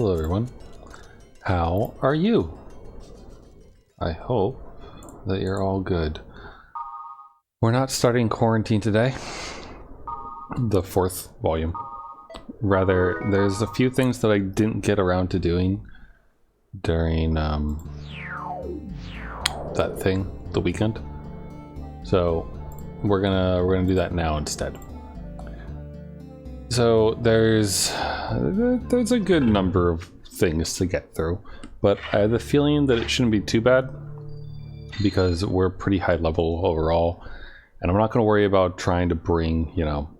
Hello everyone. How are you? I hope that you're all good. We're not starting quarantine today. The 4th volume. Rather, there's a few things that I didn't get around to doing during that thing, the weekend. So we're gonna do that now instead. So there's a good number of things to get through, but I have the feeling that it shouldn't be too bad because we're pretty high level overall, and I'm not going to worry about trying to bring, you know,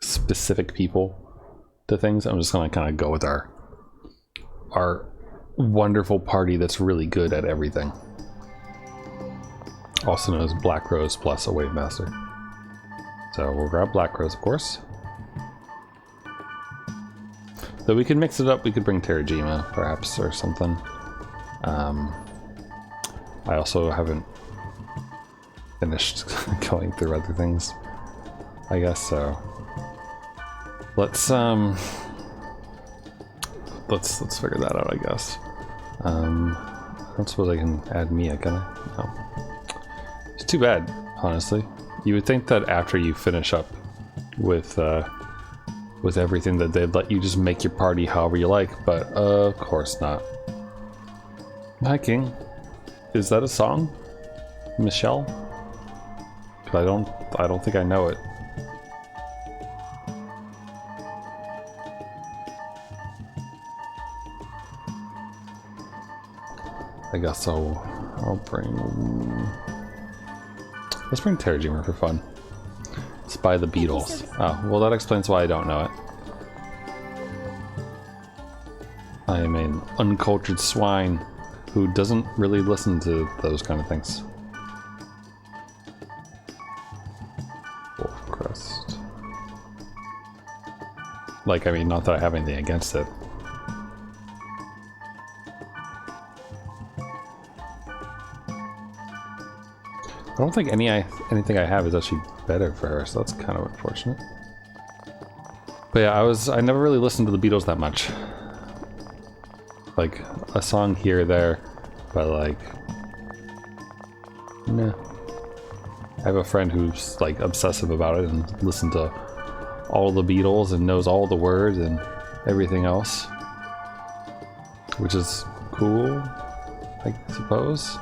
specific people to things. I'm just going to kind of go with our wonderful party that's really good at everything, also known as Black Rose plus a Wave Master. So we'll grab Black Rose, of course. So we could mix it up. We could bring Terajima, perhaps, or something. I also haven't finished going through other things, I guess. So let's figure that out, I guess. I don't suppose I can add Mia, can I? No. It's too bad, honestly. You would think that after you finish up with everything that they'd let you just make your party however you like, but of course not. Hi King. Is that a song? Michelle? I don't think I know it. I guess I'll bring... Let's bring Terajima for fun. It's by the Beatles. Oh, well that explains why I don't know it. I am an uncultured swine who doesn't really listen to those kind of things. Wolf Crest. Like, I mean, not that I have anything against it. I don't think anything I have is actually better for her, so that's kind of unfortunate. But yeah, I never really listened to the Beatles that much. Like a song here or there, but like, nah. I have a friend who's like obsessive about it and listens to all the Beatles and knows all the words and everything else, which is cool, I suppose.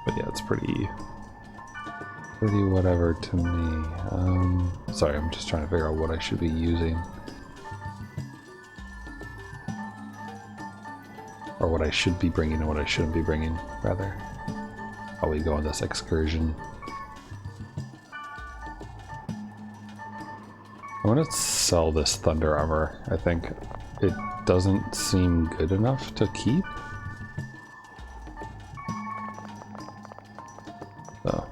But yeah, it's pretty whatever to me. Sorry, I'm just trying to figure out what I should be using. Or what I should be bringing and what I shouldn't be bringing, rather. While we go on this excursion. I'm gonna sell this thunder armor. I think it doesn't seem good enough to keep. So.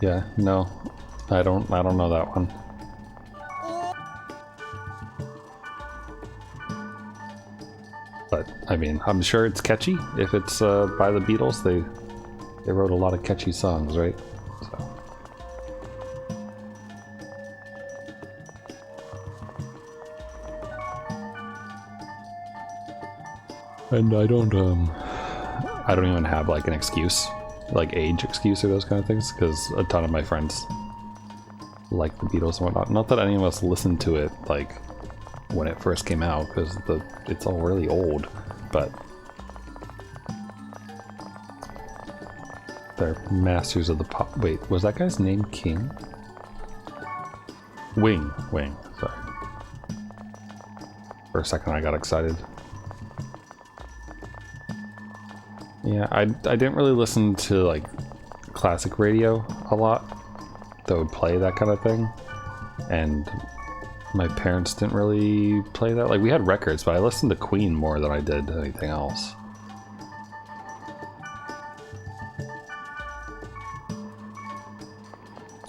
Yeah, no. I don't know that one. But I mean, I'm sure it's catchy. If it's by the Beatles, they wrote a lot of catchy songs, right? So. And I don't even have like an excuse, like age excuse or those kind of things, because a ton of my friends like the Beatles and whatnot. Not that any of us listened to it like when it first came out, because it's all really old, but they're masters of the pop. Wait, was that guy's name King? Wing, sorry. For a second I got excited. Yeah, I didn't really listen to like classic radio a lot that would play that kind of thing, and my parents didn't really play that. Like, we had records, but I listened to Queen more than I did anything else.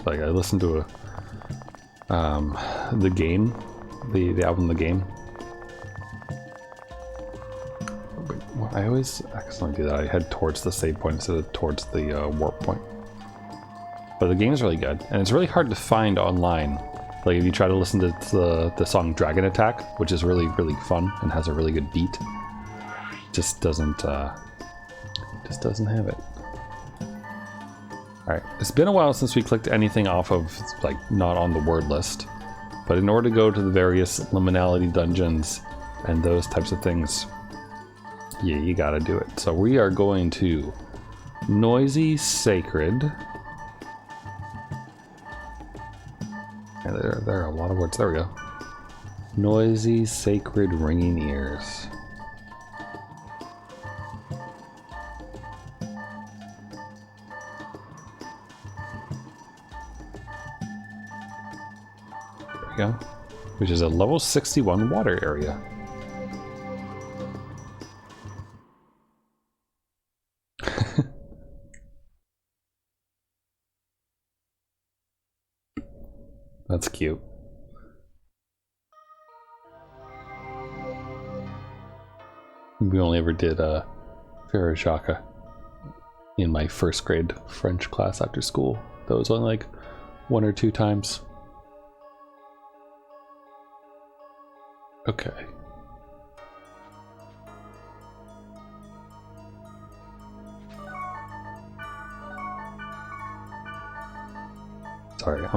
Like, I listened to The Game, the album The Game. I always accidentally do that. I head towards the save point instead of towards the warp point. But the game's really good, and it's really hard to find online. Like if you try to listen to the song Dragon Attack, which is really, really fun and has a really good beat, just doesn't have it. Alright, it's been a while since we clicked anything off of, like, not on the word list. But in order to go to the various liminality dungeons and those types of things, yeah, you gotta do it. So we are going to Noisy Sacred. And there are a lot of words. There we go. Noisy Sacred Ringing Ears. Go, which is a level 61 water area. That's cute. We only ever did Farajaka in my first grade French class after school. That was only like 1 or 2 times. Okay. Sorry,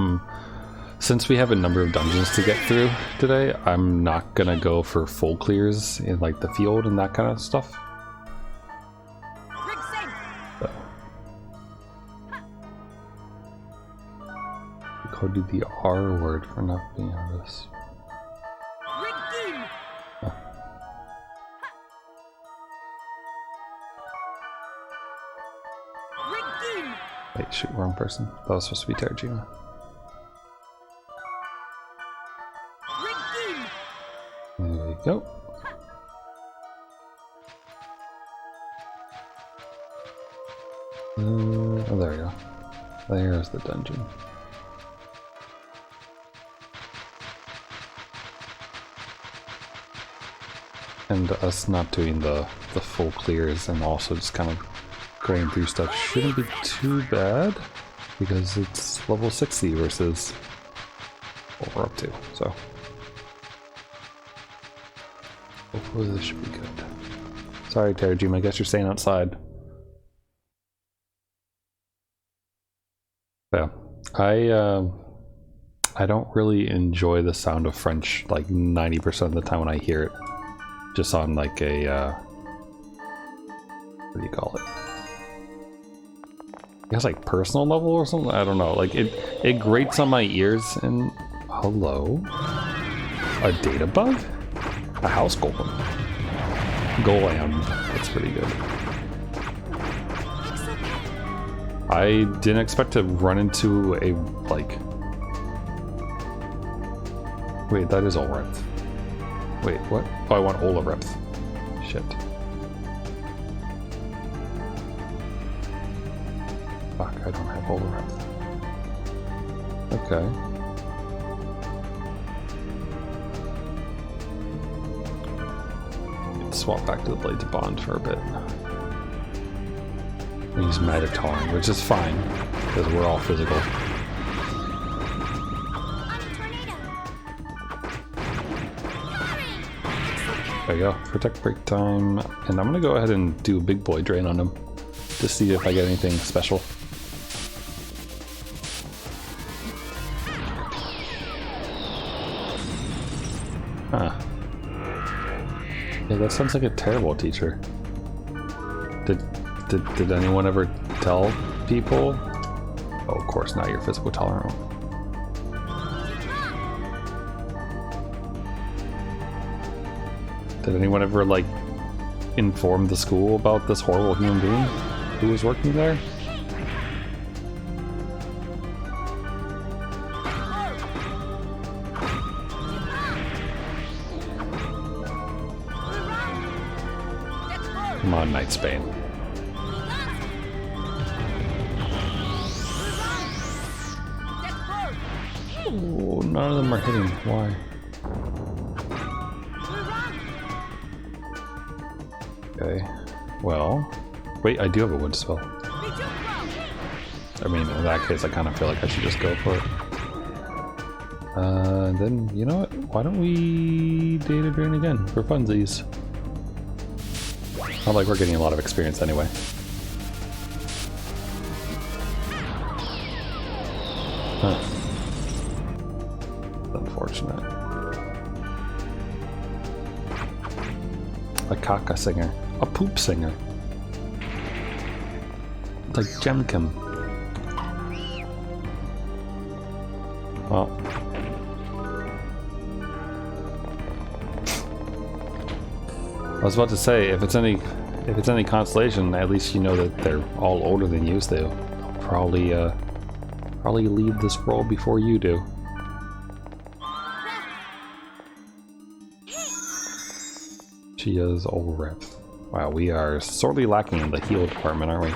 since we have a number of dungeons to get through today, I'm not gonna go for full clears in like the field and that kind of stuff. So. We coded the R word for not being on this. Wait, shoot, wrong person. That was supposed to be Terajima. There we go. Oh, there we go. There's the dungeon. And us not doing the full clears and also just kind of going through stuff shouldn't be too bad because it's level 60 versus what we're up to, so hopefully this should be good. Sorry, Terajima, I guess you're staying outside. Yeah, I don't really enjoy the sound of French like 90% of the time when I hear it, just on like a what do you call it? I guess like personal level or something. I don't know. Like it grates on my ears. And hello, a data bug, a house golem, golem. That's pretty good. I didn't expect to run into a like. Wait, that is Olrepth. Wait, what? Oh, I want Olrepth. Shit. Fuck, I don't have Olrepth. Okay. Let's swap back to the Blades of Bond for a bit. I use Magic Tolerant, which is fine, because we're all physical. There you go, protect break time, and I'm gonna go ahead and do a big boy drain on him to see if I get anything special. Huh. Yeah, that sounds like a terrible teacher. Did anyone ever tell people? Oh, of course, now you're physical tolerant. Did anyone ever, like, inform the school about this horrible human being who was working there? Come on, Nightsbane. Oh, none of them are hitting. Why? Okay. Well, wait, I do have a wind spell. I mean, in that case, I kind of feel like I should just go for it. And then, you know what? Why don't we data drain again for funsies? Not like we're getting a lot of experience anyway. Huh. Unfortunate. A caca singer. A poop singer. Like Jemkim. Well. I was about to say, if it's any consolation, at least you know that they're all older than you, so they'll probably leave this world before you do. She is old rep. Wow, we are sorely lacking in the heal department, aren't we?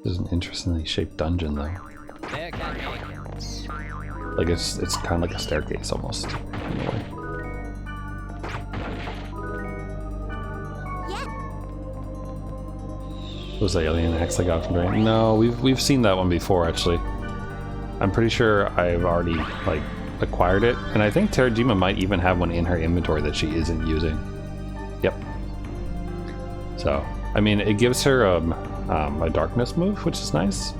This is an interestingly shaped dungeon, though. Like it's kind of like a staircase almost, in a way. Was the alien axe I got from Drain? No, we've seen that one before actually. I'm pretty sure I've already like acquired it, and I think Terajima might even have one in her inventory that she isn't using. Yep. So I mean, it gives her a darkness move, which is nice,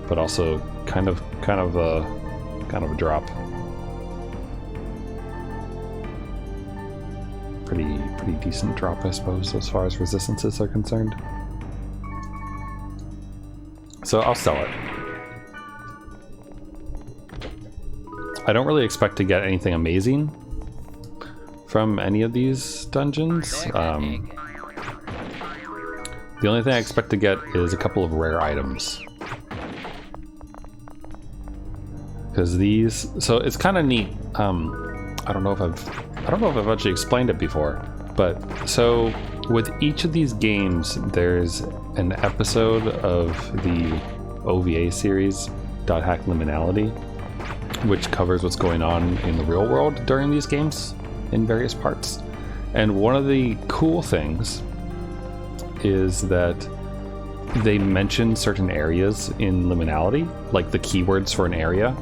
but also kind of a drop. Pretty decent drop, I suppose, as far as resistances are concerned. So I'll sell it. I don't really expect to get anything amazing from any of these dungeons. The only thing I expect to get is a couple of rare items. Because these, so it's kind of neat. I don't know if I've actually explained it before, but so with each of these games, there's an episode of the OVA series, .hack Liminality, which covers what's going on in the real world during these games in various parts. And one of the cool things is that they mention certain areas in Liminality, like the keywords for an area.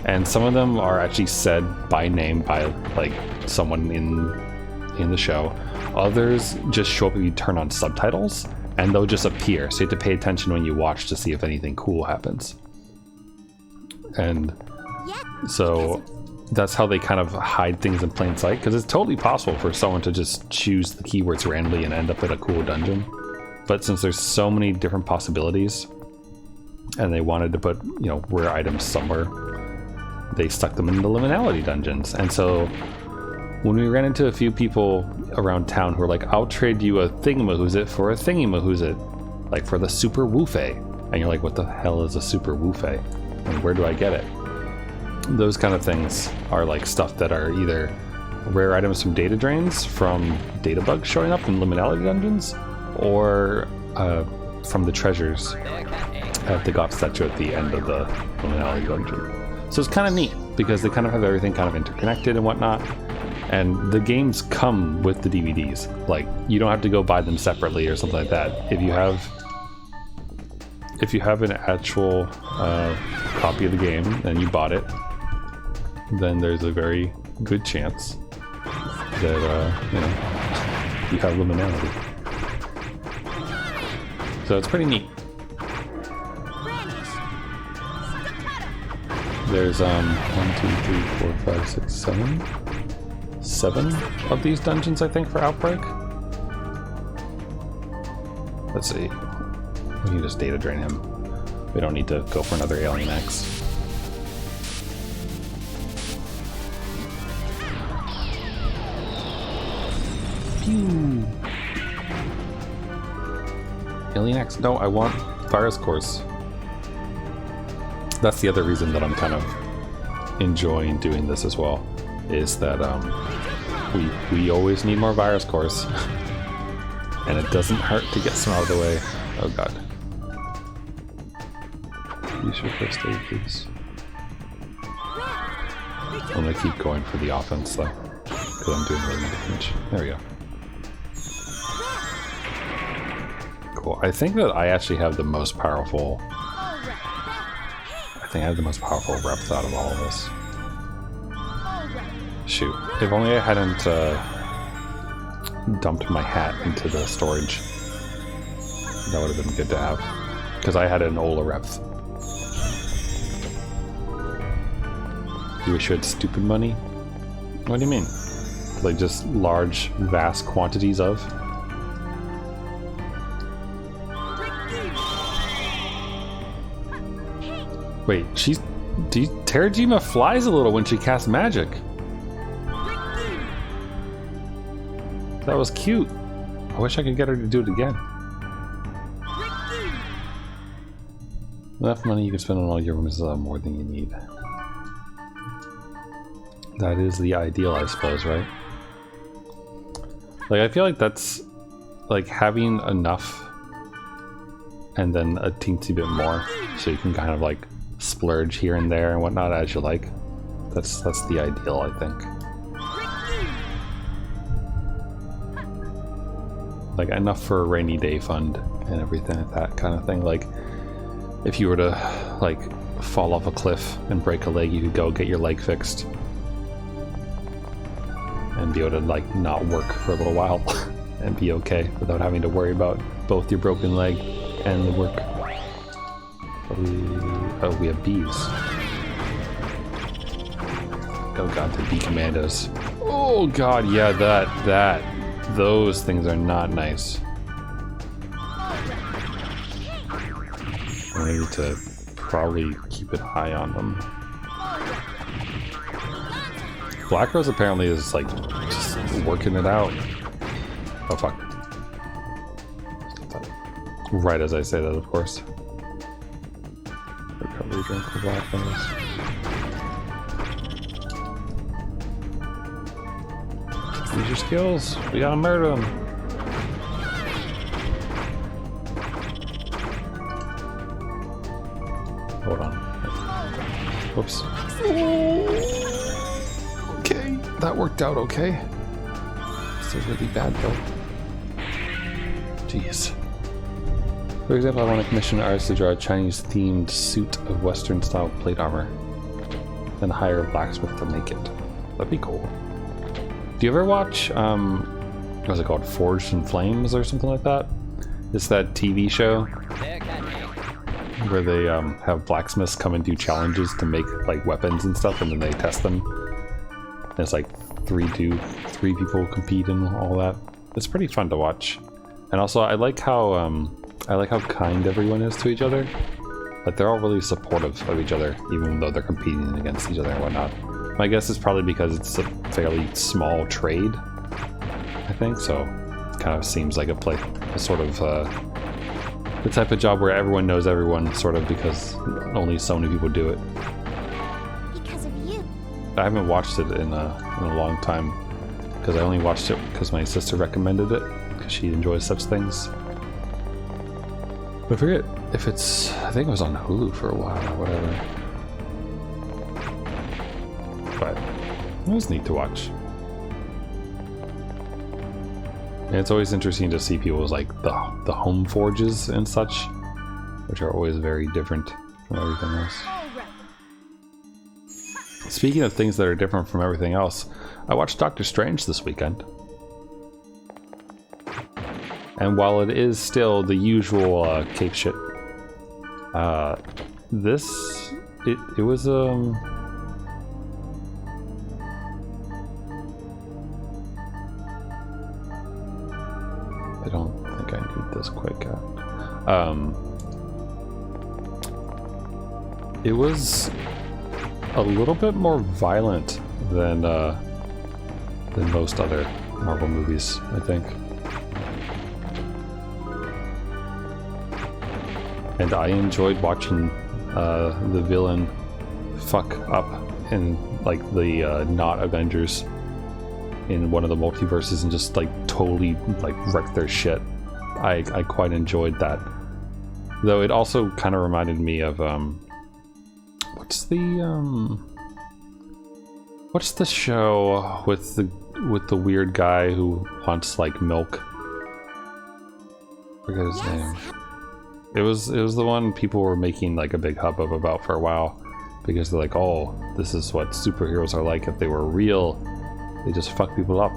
And some of them are actually said by name by like someone in the show. Others just show up if you turn on subtitles, and they'll just appear. So you have to pay attention when you watch to see if anything cool happens. And so that's how they kind of hide things in plain sight, because it's totally possible for someone to just choose the keywords randomly and end up at a cool dungeon. But since there's so many different possibilities, and they wanted to put, you know, rare items somewhere, they stuck them in the Liminality dungeons. And so when we ran into a few people around town who were like, I'll trade you a thingamahoosit for a thingamahoosit, like for the super woofay. And you're like, what the hell is a super woofay? And where do I get it? Those kind of things are like stuff that are either rare items from data drains, from data bugs showing up in Liminality dungeons, or from the treasures at the God statue at the end of the Liminality dungeon. So it's kind of neat because they kind of have everything kind of interconnected and whatnot. And the games come with the DVDs. Like, you don't have to go buy them separately or something like that. If you have an actual copy of the game and you bought it, then there's a very good chance that you know, you have Liminality. So it's pretty neat. There's 1, 2, 3, 4, 5, 6, 7 of these dungeons, I think, for Outbreak. Let's see. We can just data drain him. We don't need to go for another alien X. Pew! Alien X. No, I want virus cores. That's the other reason that I'm kind of enjoying doing this as well, is that we always need more virus cores. And it doesn't hurt to get some out of the way. Oh god. Use your first aid, please. I'm gonna keep going for the offense though, because I'm doing really damage. There we go. cool. I think that I actually have the most powerful... I think I have the most powerful reps out of all of this. Shoot. If only I hadn't dumped my hat into the storage. That would have been good to have. Because I had an Ola rep. You wish you had stupid money? What do you mean? Like just large, vast quantities of? Wait, Terajima flies a little when she casts magic. That was cute. I wish I could get her to do it again. Enough money you can spend on all your rooms is more than you need. That is the ideal, I suppose, right? Like, I feel like that's like having enough and then a teensy bit more, so you can kind of like splurge here and there and whatnot as you like. That's the ideal, I think. Like enough for a rainy day fund and everything like that kind of thing. Like if you were to like fall off a cliff and break a leg, you could go get your leg fixed and be able to like not work for a little while and be okay without having to worry about both your broken leg and the work. Oh, we have bees. Oh god, the bee commandos. Oh god, yeah, those things are not nice. I need to probably keep an eye on them. Black Rose apparently is like just working it out. Oh fuck. Right as I say that, of course. Recovery drink for Black Rose. Use your skills. We gotta murder them. Hold on. Whoops. Okay, that worked out okay. Still really bad though. Jeez. For example, I want to commission an artist to draw a Chinese-themed suit of Western-style plate armor, then hire a blacksmith to make it. That'd be cool. Do you ever watch, what's it called, Forged in Flames or something like that? It's that TV show where they have blacksmiths come and do challenges to make like weapons and stuff, and then they test them. And it's like three people compete and all that. It's pretty fun to watch. And also, I like how kind everyone is to each other. Like they're all really supportive of each other, even though they're competing against each other and whatnot. My guess is probably because it's a fairly small trade, I think, so it kind of seems like a sort of the type of job where everyone knows everyone, sort of, because only so many people do it. Because of you. I haven't watched it in a long time, because I only watched it because my sister recommended it, because she enjoys such things. But I forget if it's, I think it was on Hulu for a while or whatever. But it was neat to watch. And it's always interesting to see people's like the home forges and such, which are always very different from everything else. Speaking of things that are different from everything else, I watched Doctor Strange this weekend. And while it is still the usual cape shit, it was I don't think I need this quite yet. It was a little bit more violent than most other Marvel movies, I think. And I enjoyed watching the villain fuck up in like the not Avengers in one of the multiverses and just like totally like wreck their shit. I quite enjoyed that. Though it also kind of reminded me of what's the show with the weird guy who wants like milk? Forget his name. It was the one people were making like a big hubbub about for a while, because they're like, oh, this is what superheroes are like if they were real. They just fuck people up.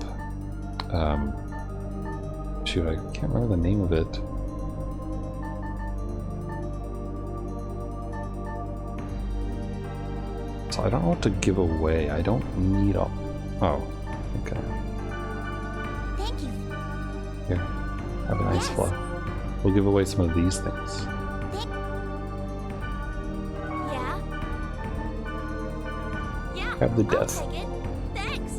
Shoot, I can't remember the name of it. So I don't know what to give away. I don't need all. Oh, okay. Thank you. Here, have an ice fluff. We'll give away some of these things. Yeah. Yeah. Have the I'll death. take it. Thanks.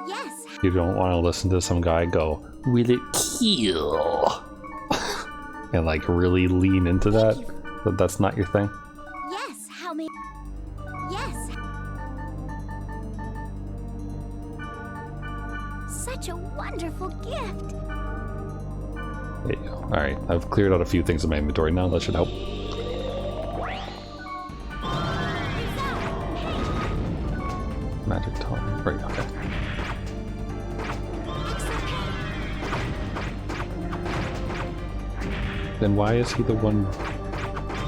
Yes. You don't want to listen to some guy go, will it kill? And like really lean into that. But that's not your thing. Yes. How may? Yes. Such a wonderful gift. There you go. Alright, I've cleared out a few things in my inventory now. That should help. Magic tome. Right, okay. Then why is he the one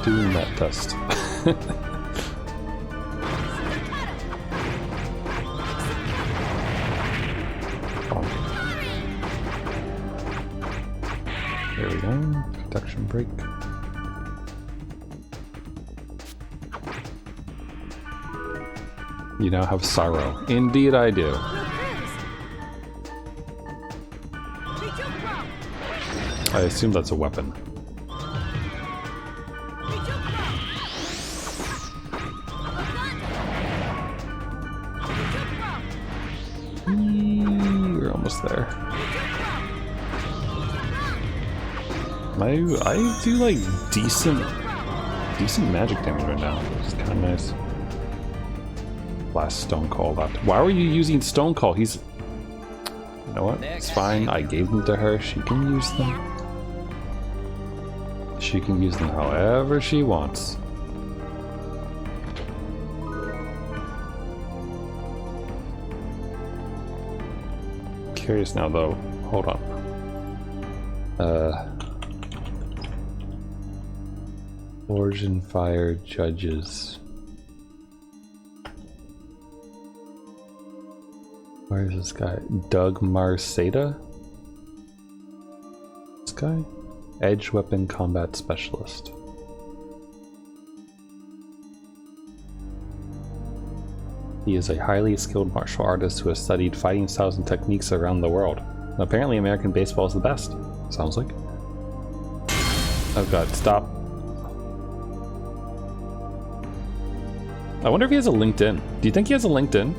doing that test? There we go. Protection break. You now have sorrow. Indeed I do. I assume that's a weapon. We're almost there. I do like decent magic damage right now, which is kind of nice. Last Stone Call left. Why were you using Stone Call? He's... You know what? It's fine. I gave them to her. She can use them. She can use them however she wants. Curious now though. Hold on. Origin Fire Judges. Where is this guy? Doug Marsada? This guy? Edge Weapon Combat Specialist. He is a highly skilled martial artist who has studied fighting styles and techniques around the world. And apparently American baseball is the best. Sounds like. Oh god, stop. I wonder if he has a LinkedIn. Do you think he has a LinkedIn?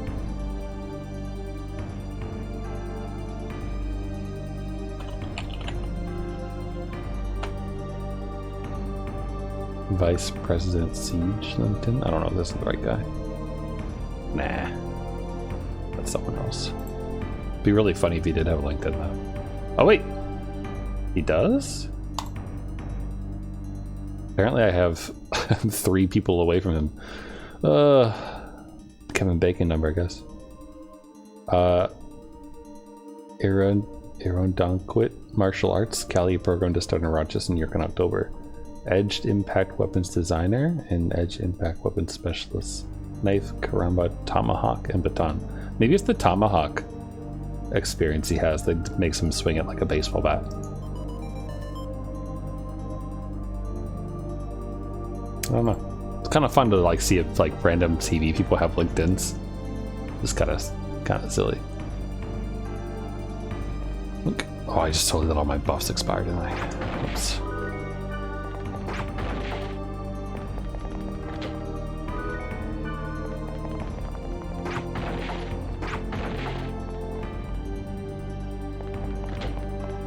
Vice President Siege LinkedIn? I don't know if this is the right guy. Nah. That's someone else. Be really funny if he did have a LinkedIn though. Oh wait! He does? Apparently I have 3 people away from him. Kevin Bacon number, I guess. Aaron Donquit, Martial Arts, Cali program to start in Rochester, New York in October. Edged Impact Weapons Designer and Edge Impact Weapons Specialist. Knife, Karamba, Tomahawk, and Baton. Maybe it's the Tomahawk experience he has that makes him swing it like a baseball bat. I don't know. It's kind of fun to like see if like random TV people have LinkedIns. It's kind of silly. Look. Oh, I just totally let all my buffs expire, didn't I? Oops.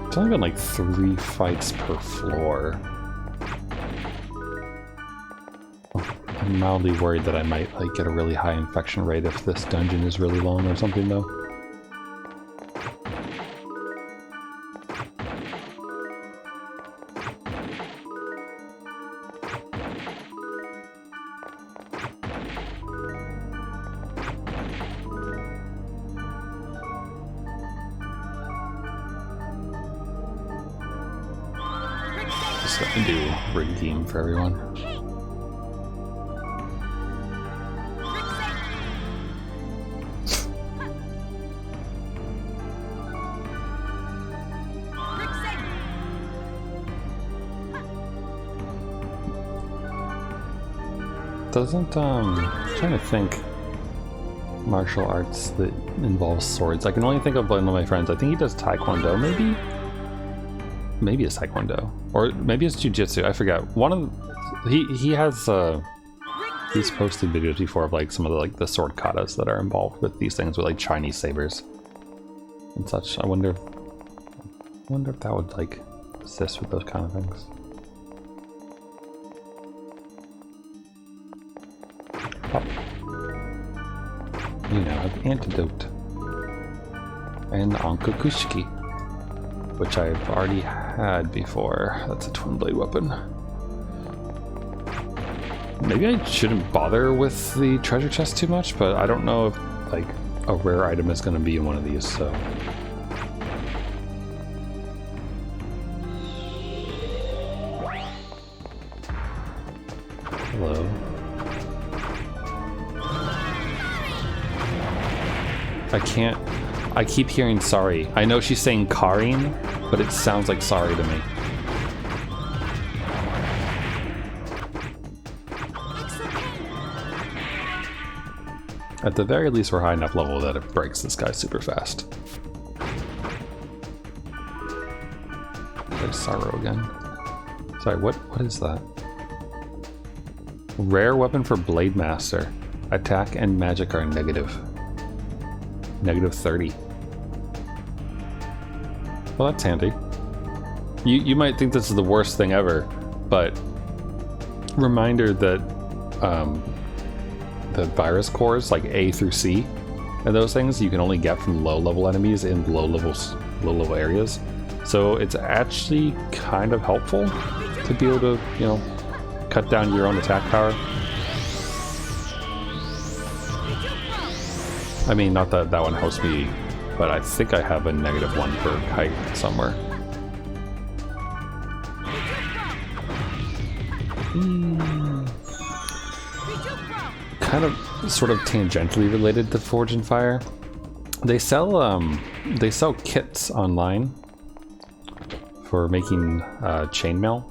It's only been like 3 fights per floor. I'm mildly worried that I might like get a really high infection rate if this dungeon is really long or something though. Just gonna do rig game for everyone. Doesn't trying to think martial arts that involves swords. I can only think of one of my friends. I think he does taekwondo, maybe it's taekwondo, or maybe it's jiu-jitsu. I forget. One of he has he's posted videos before of like some of the the sword katas that are involved with these things with like Chinese sabers and such. I wonder if that would like assist with those kind of things. Oh. You now have Antidote and Onkokushiki, which I've already had before. That's a twin blade weapon. Maybe I shouldn't bother with the treasure chest too much, but I don't know if like a rare item is going to be in one of these, so. Hello. I keep hearing sorry. I know she's saying Karin, but it sounds like sorry to me. At the very least, we're high enough level that it breaks this guy super fast. There's Sorrow again. Sorry, what is that? Rare weapon for Blade Master. Attack and magic are negative. Negative 30. Well, that's handy. You might think this is the worst thing ever, but reminder that the virus cores, like A through C, and those things you can only get from low-level enemies in low-level areas. So it's actually kind of helpful to be able to, you know, cut down your own attack power. I mean, not that that one helps me, but I think I have a -1 for height somewhere. Kind of, sort of tangentially related to Forge and Fire. They sell kits online for making chainmail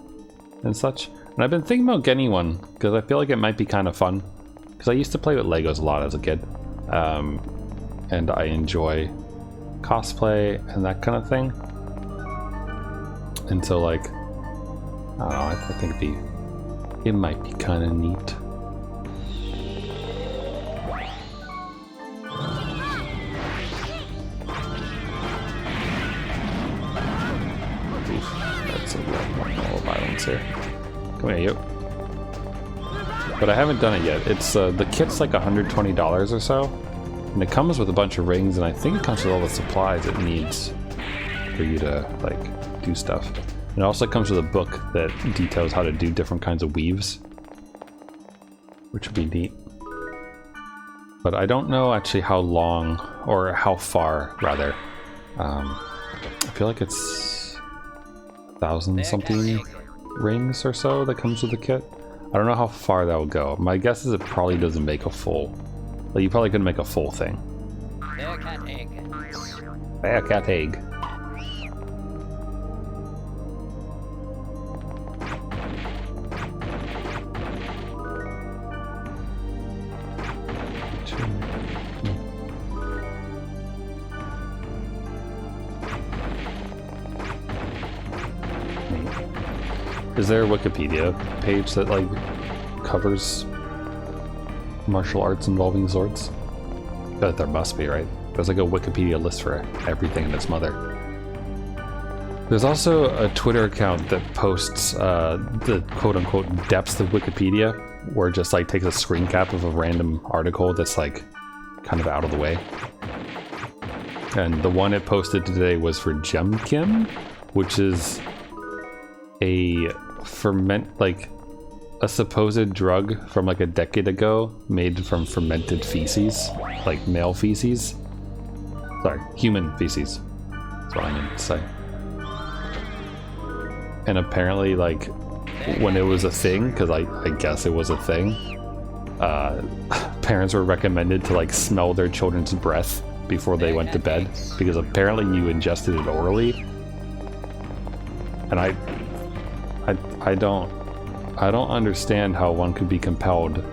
and such. And I've been thinking about getting one because I feel like it might be kind of fun. Because I used to play with Legos a lot as a kid. And I enjoy cosplay and that kind of thing. And so, like, I don't know, I think it might be kind of neat. Oof, that's a lot of violence here. Come here, you. But I haven't done it yet. It's the kit's like $120 or so. And it comes with a bunch of rings, and I think it comes with all the supplies it needs for you to, like, do stuff. And it also comes with a book that details how to do different kinds of weaves, which would be neat. But I don't know actually how long, or how far, rather. I feel like it's 1,000-something rings or so that comes with the kit. I don't know how far that will go. My guess is it probably doesn't make a full... Like, you probably couldn't make a full thing. Bearcat egg. Bearcat egg. Is there a Wikipedia page that, like, covers martial arts involving swords? I bet there must be, right? There's like a Wikipedia list for everything and its mother. There's also a Twitter account that posts the quote-unquote depths of Wikipedia, where it just like takes a screen cap of a random article that's like kind of out of the way. And the one it posted today was for Gemkim, which is a a supposed drug from like a decade ago made from fermented feces, like male feces. Sorry, human feces. That's what I meant to say. and apparently, like, when it was a thing, because I guess it was a thing, parents were recommended to like smell their children's breath before they went to bed, because apparently you ingested it orally. And I don't understand how one could be compelled,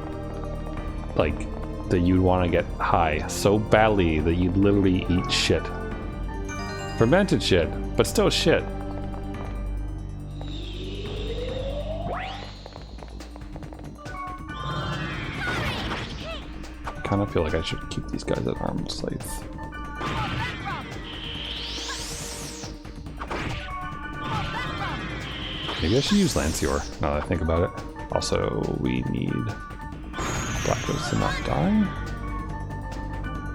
like, that you'd want to get high so badly that you'd literally eat shit. Fermented shit, but still shit. Kind of feel like I should keep these guys at arm's length. Maybe I should use Lancior, now that I think about it. Also, we need Black Ghost to not die.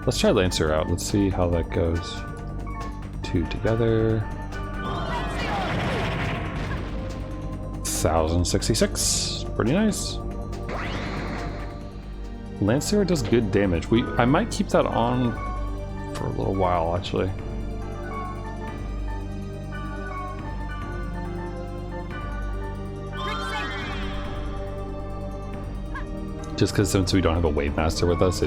Let's try Lancior out. Let's see how that goes. 2 together. 1066. Pretty nice. Lancior does good damage. I might keep that on for a little while, actually. Just because since we don't have a Wave Master with us,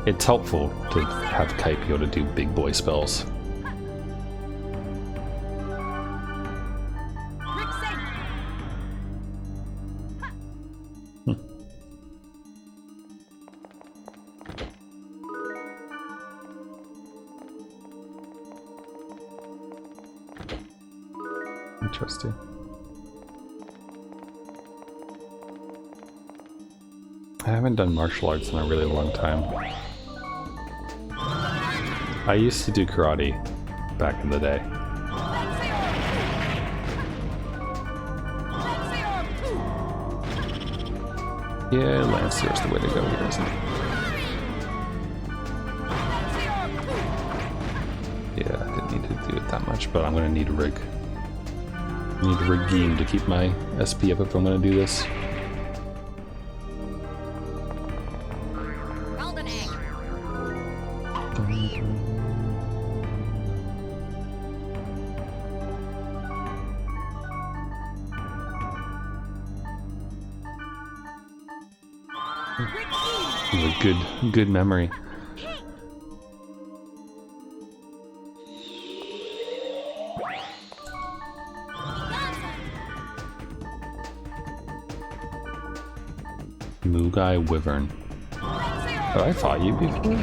it's helpful to have Kite be able to do big boy spells. Interesting. I haven't done martial arts in a really long time. I used to do karate back in the day. Yeah, Lancier's the way to go here, isn't it? Yeah, I didn't need to do it that much, but I'm gonna need a rig. I need a regime to keep my SP up if I'm gonna do this. Golden egg. Good memory. Mugai Wyvern. Have I fought you before?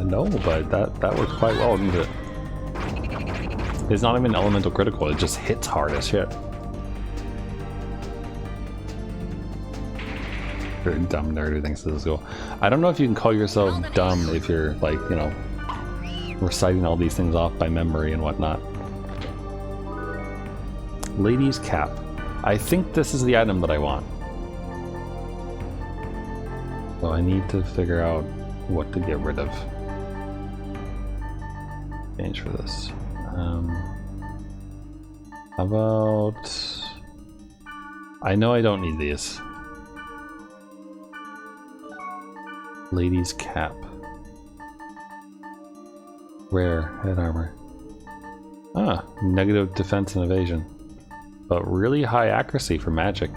No, but that worked quite well, didn't it? It's not even elemental critical, it just hits hard as shit. Very dumb nerd who thinks this is cool. I don't know if you can call yourself dumb if you're, like, you know, reciting all these things off by memory and whatnot. Lady's Cap. I think this is the item that I want. So I need to figure out what to get rid of. Change for this. How about... I know I don't need these. Lady's Cap. Rare head armor. Ah, negative defense and evasion. But really high accuracy for magic.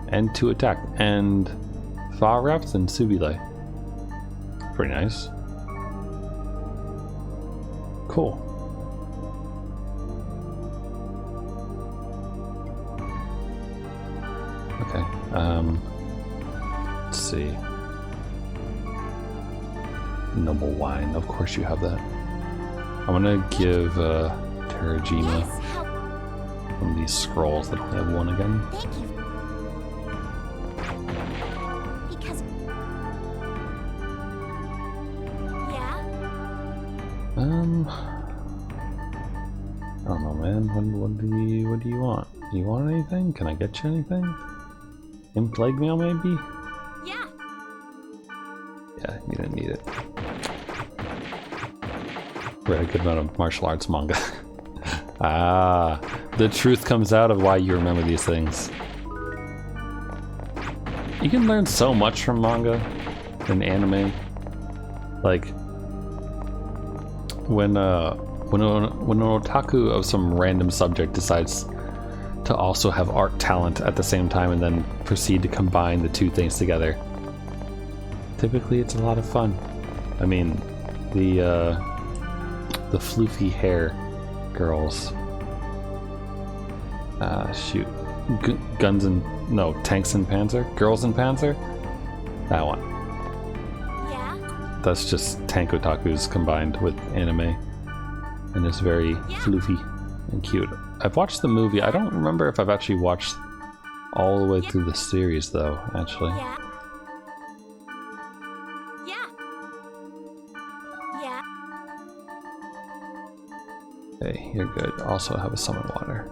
And 2 attack. And Fa Reps and Subile. Pretty nice. Cool. Okay. Let's see. Noble Wine, of course you have that. I'm gonna give Terragina Yes, how... one of these scrolls that only have one again. Thank you. Because... Yeah? I don't know, man. What do you want? You want anything? Can I get you anything? Plague Mail, maybe? Yeah. Yeah, you didn't need it. Read a good amount of martial arts manga. Ah, the truth comes out of why you remember these things. You can learn so much from manga and anime. Like, when an otaku of some random subject decides to also have art talent at the same time and then proceed to combine the two things together. Typically it's a lot of fun. I mean, the floofy hair girls. Shoot. Tanks and Panzer? Girls and Panzer? That one. Yeah? That's just tank otakus combined with anime. And it's very floofy and cute. I've watched the movie. I don't remember if I've actually watched all the way through the series, though, actually. Yeah? Yeah? Yeah? Hey, you're good. Also have a summon water.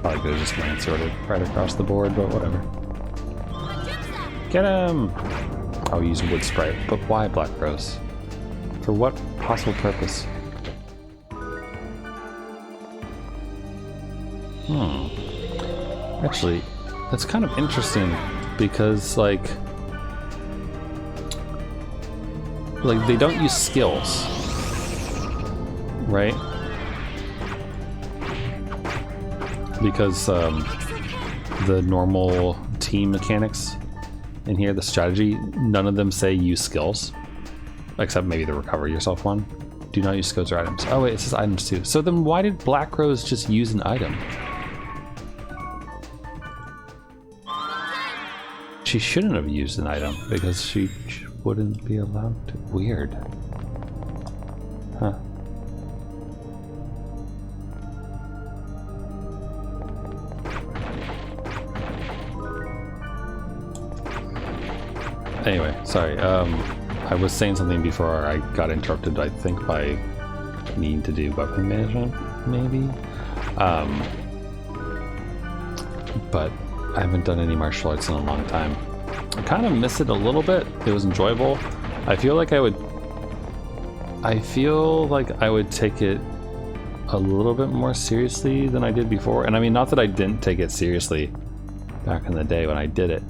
Probably could have just land sorted right across the board, but whatever. Get him! I'll use wood sprite, but why Black Rose? For what possible purpose? Actually, that's kind of interesting because like they don't use skills, right? Because the normal team mechanics in here, the strategy, none of them say use skills, except maybe the recover yourself one. Do not use skills or items. Oh wait, it says items too. So then why did Black Rose just use an item? She shouldn't have used an item because she wouldn't be allowed to. Weird. Huh. Anyway, sorry. I was saying something before I got interrupted, I think, by needing to do weapon management, maybe? But I haven't done any martial arts in a long time. I kind of miss it a little bit. It was enjoyable. I feel like I would take it a little bit more seriously than I did before. And I mean, not that I didn't take it seriously back in the day when I did it.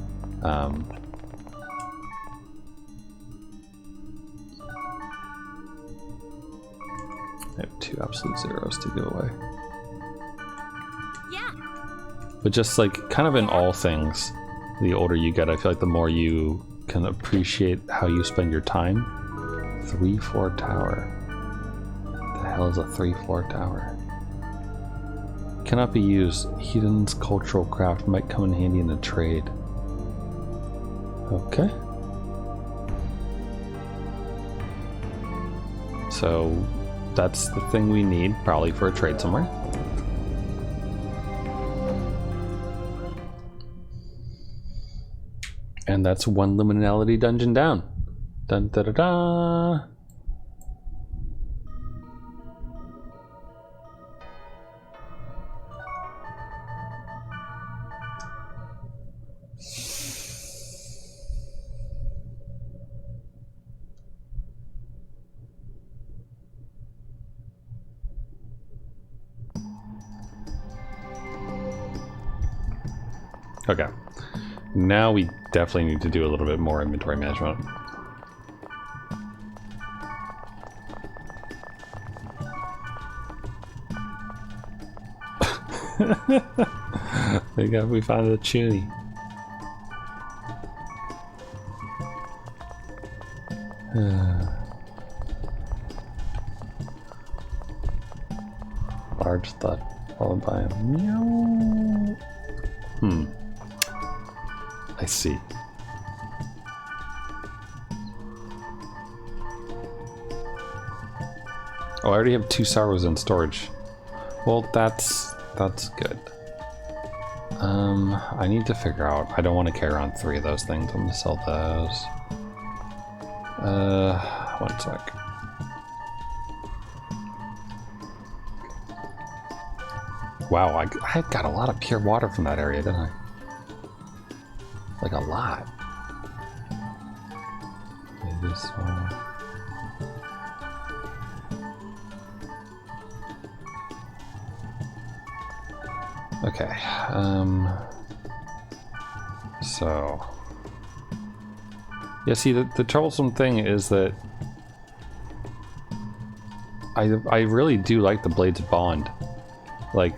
I have 2 absolute zeros to give away. Yeah. But just like kind of in all things, the older you get, I feel like the more you can appreciate how you spend your time. 3-4 tower. The hell is a 3-4 tower? Cannot be used. Heathen's cultural craft might come in handy in a trade. Okay. So that's the thing we need, probably for a trade somewhere. And that's 1 liminality dungeon down. Dun da da da. Okay, now we definitely need to do a little bit more inventory management. We found a tuny. Large thud followed by a meow. I see. Oh, I already have 2 sorrows in storage. Well, that's good. I need to figure out. I don't want to carry around 3 of those things. I'm gonna sell those. 1 sec. Wow, I got a lot of pure water from that area, didn't I? Like a lot. Maybe this one. Okay, so... Yeah, see, the troublesome thing is that I really do like the Blade's Bond. Like,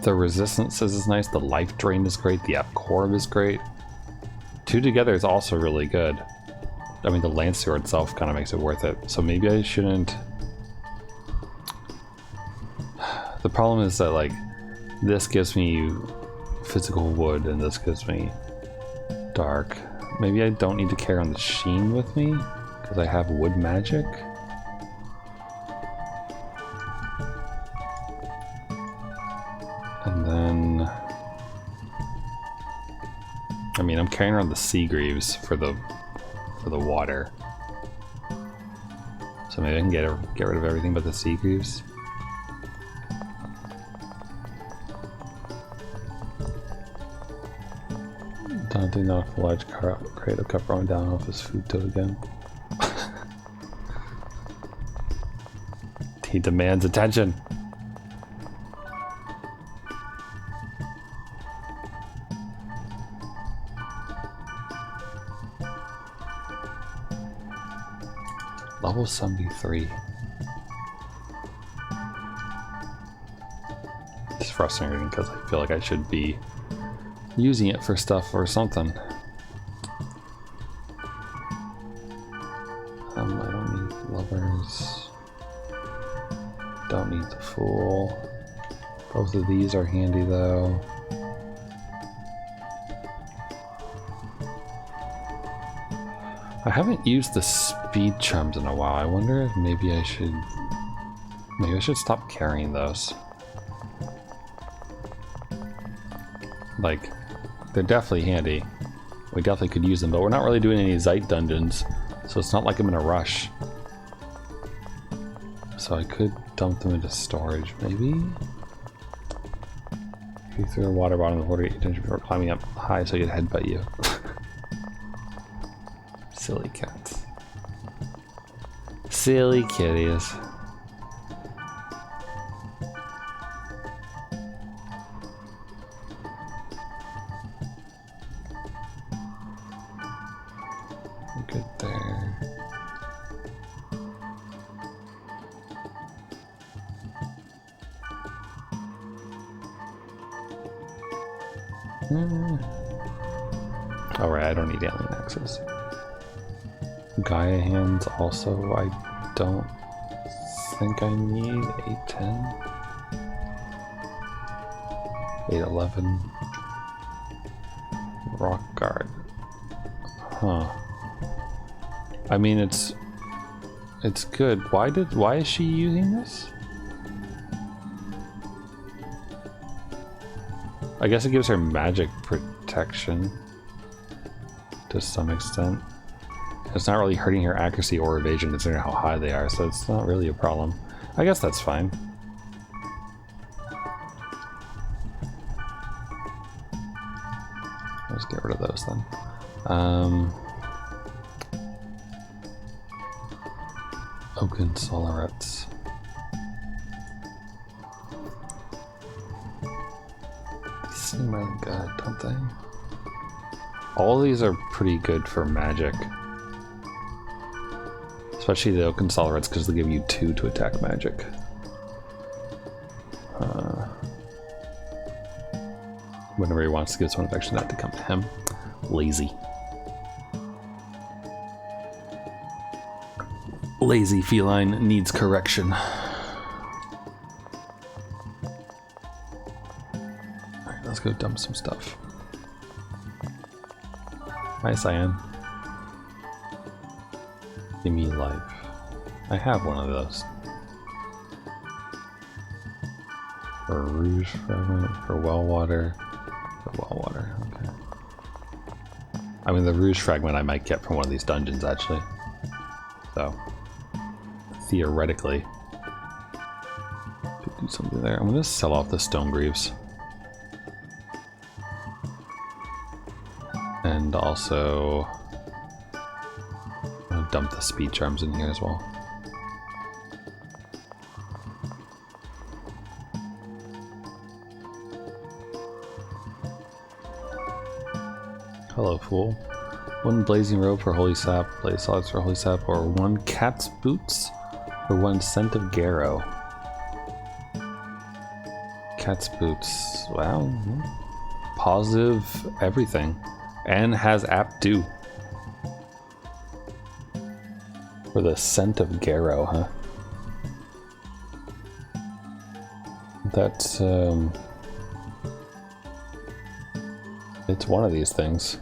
the resistance is nice, the life drain is great, the Abcorb is great. Two together is also really good. I mean, the Lanceor itself kind of makes it worth it, so maybe I shouldn't... The problem is that, like, this gives me physical wood and this gives me dark. Maybe I don't need to carry on the sheen with me because I have wood magic. And then, I mean, I'm carrying around the sea greaves for the water. So maybe I can get rid of everything but the sea greaves. Don't do not a large crate of cup rolling down off his food toad again. He demands attention. Level 73. It's frustrating because I feel like I should be using it for stuff or something. I don't need lovers. Don't need the fool. Both of these are handy though. I haven't used the speed charms in a while. I wonder if maybe I should stop carrying those. Like, they're definitely handy. We definitely could use them, but we're not really doing any Zeit dungeons, so it's not like I'm in a rush. So I could dump them into storage, maybe? If you threw a water bottle in the water, get your attention before climbing up high so you'd headbutt you. Silly cats. Silly kitties. Good there. Alright, I don't need alien axes. Gaia hands also, I don't think I need 810. 811. Rock guard. Huh. I mean, it's good. Why is she using this? I guess it gives her magic protection to some extent. It's not really hurting her accuracy or evasion considering how high they are, so it's not really a problem. I guess that's fine. Let's get rid of those then. Oaken Solarets. These seem really good, don't they? All of these are pretty good for magic. Especially the Oaken Solarets because they give you 2 to attack magic. Whenever he wants to give someone affection, that to come to him. Lazy. Lazy feline needs correction. Alright, let's go dump some stuff. Hi, Cyan. Give me life. I have one of those. For Rouge Fragment, for well water. For well water, okay. I mean, the Rouge Fragment I might get from one of these dungeons, actually. So, theoretically, could do something there. I'm gonna sell off the Stone Greaves. And also dump the speed charms in here as well. hello, fool. 1 blazing robe for holy sap, blaze slugs for holy sap, or 1 cat's boots for 1 scent of garrow. Cat's boots. Wow. Positive everything. And has app too. For the scent of garrow, huh? That's, it's one of these things.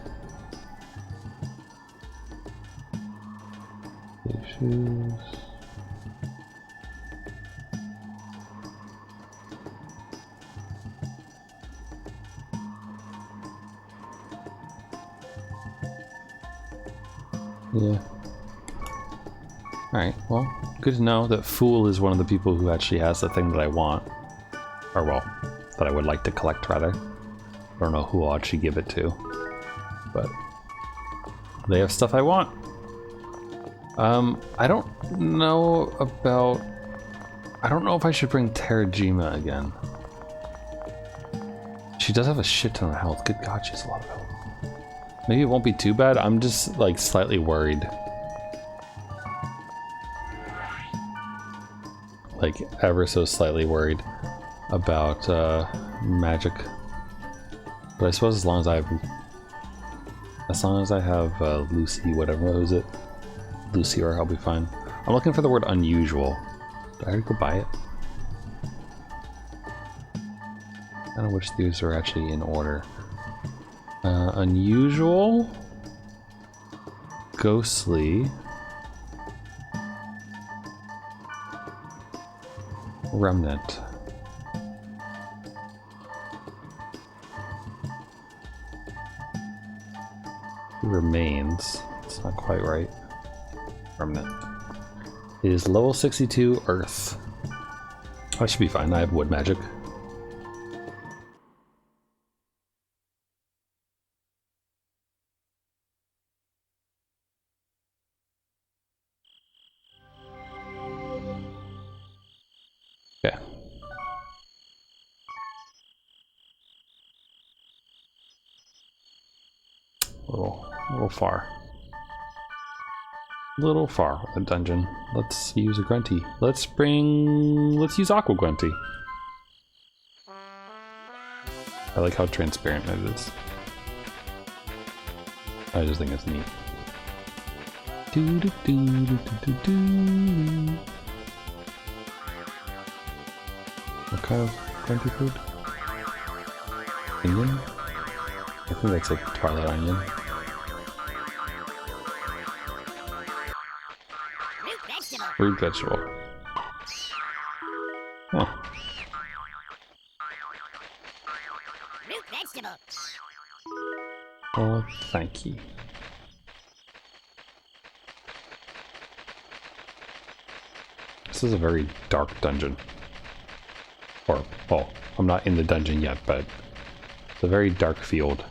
Shoes. Yeah. Alright, well, good to know that Fool is one of the people who actually has the thing that I want. Or, well, that I would like to collect, rather. I don't know who I'll actually give it to. But they have stuff I want. I don't know about... I don't know if I should bring Terajima again. She does have a shit ton of health. Good God, she has a lot of health. Maybe it won't be too bad. I'm just, like, slightly worried. Like, ever so slightly worried about, magic. But I suppose as long as I have, Lucy, whatever, what was it? Lucy, or I'll be fine. I'm looking for the word unusual. Did I already go buy it? I don't know which these are actually in order. Unusual, ghostly, remnant. Remains. It's not quite right. Remnant. It is level 62 Earth. I should be fine. I have wood magic. Okay. A little far. Little far with a dungeon. Let's use a grunty. Let's use aqua grunty. I like how transparent it is. I just think it's neat. What kind of grunty food? Onion? I think that's a twilight onion. Root vegetable. Huh. Root vegetable. Oh, thank you. This is a very dark dungeon. Or, well, I'm not in the dungeon yet, but it's a very dark field.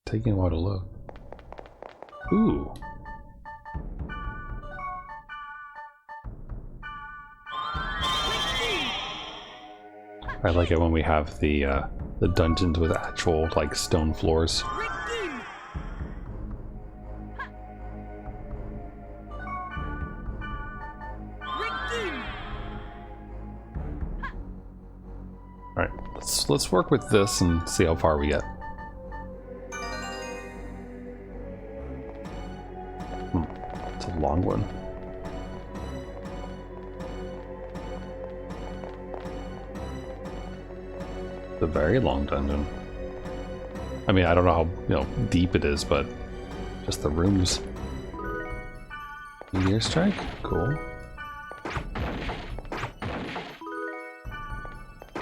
Taking a while to look. Ooh. I like it when we have the dungeons with actual, like, stone floors. Alright, let's work with this and see how far we get. It's a long one. A very long dungeon. I mean, I don't know how, deep it is, but just the rooms. Meteor strike? Cool.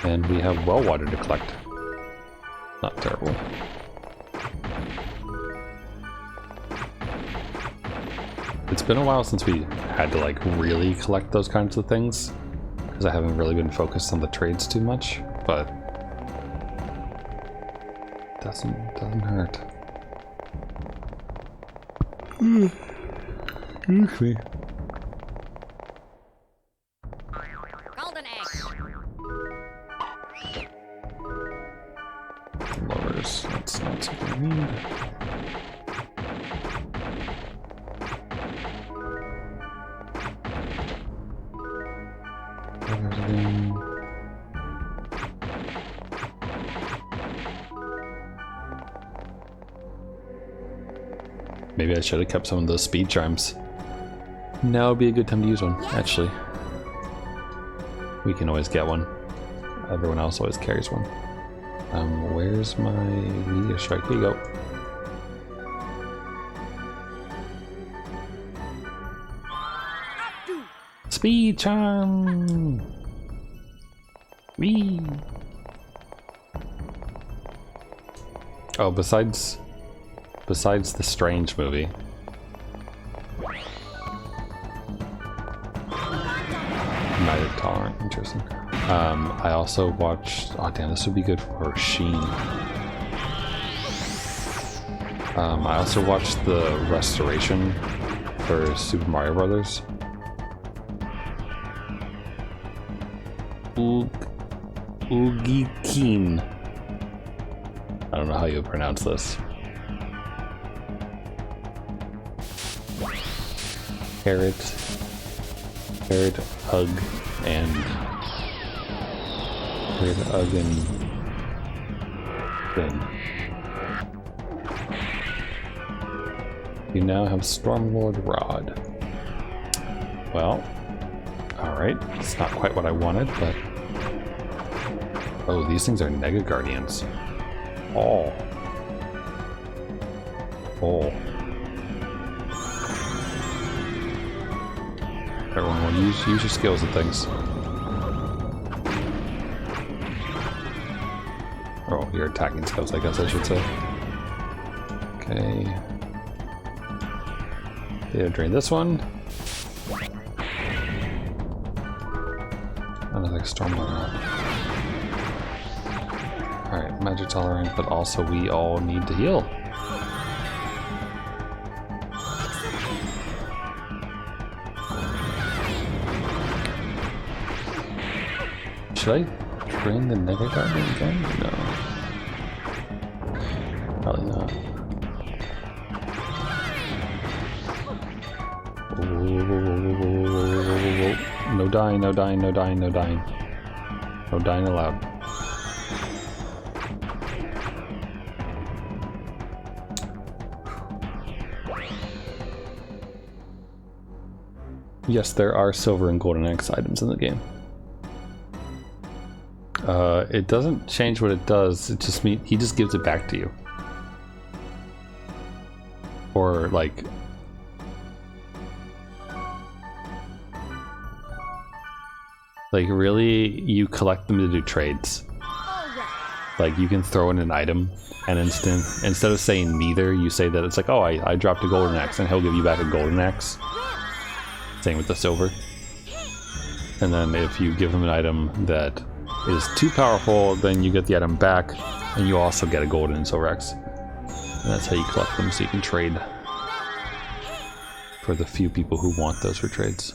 And we have well water to collect. Not terrible. It's been a while since we had to, like, really collect those kinds of things, because I haven't really been focused on the trades too much, but doesn't hurt. Excuse me. Golden egg. Lowers. That's not something I need. Everything. Maybe I should have kept some of those speed charms. Now would be a good time to use one, actually. We can always get one. Everyone else always carries one. Where's my meteor strike? Here you go. Speed charm! Whee! Oh, besides the Strange movie. Night Tolerant, interesting. I also watched, oh damn, this would be good for Sheen. I also watched the restoration for Super Mario Brothers. Ugikin. I don't know how you pronounce this. Carrot, Hug, and Finn. You now have Stormlord Rod. Well, alright. It's not quite what I wanted, but... Oh, these things are Nega Guardians. Oh. Oh. Everyone will use your skills and things. Oh, your attacking skills, I guess I should say. Okay. Yeah, drain this one. Another Stormlord. Alright, magic tolerant, but also we all need to heal. Should I drain the Nether Guardian again? No. Probably not. Whoa. No dying, no dying, no dying, no dying. No dying allowed. Yes, there are silver and golden X items in the game. It doesn't change what it does, it just means he just gives it back to you. Or like... Like really, you collect them to do trades. Like you can throw in an item and instead of saying neither, you say that it's like, oh, I dropped a golden axe, and he'll give you back a golden axe. Same with the silver. And then if you give him an item that is too powerful, then you get the item back, and you also get a golden and silver axe. And that's how you collect them, so you can trade for the few people who want those for trades.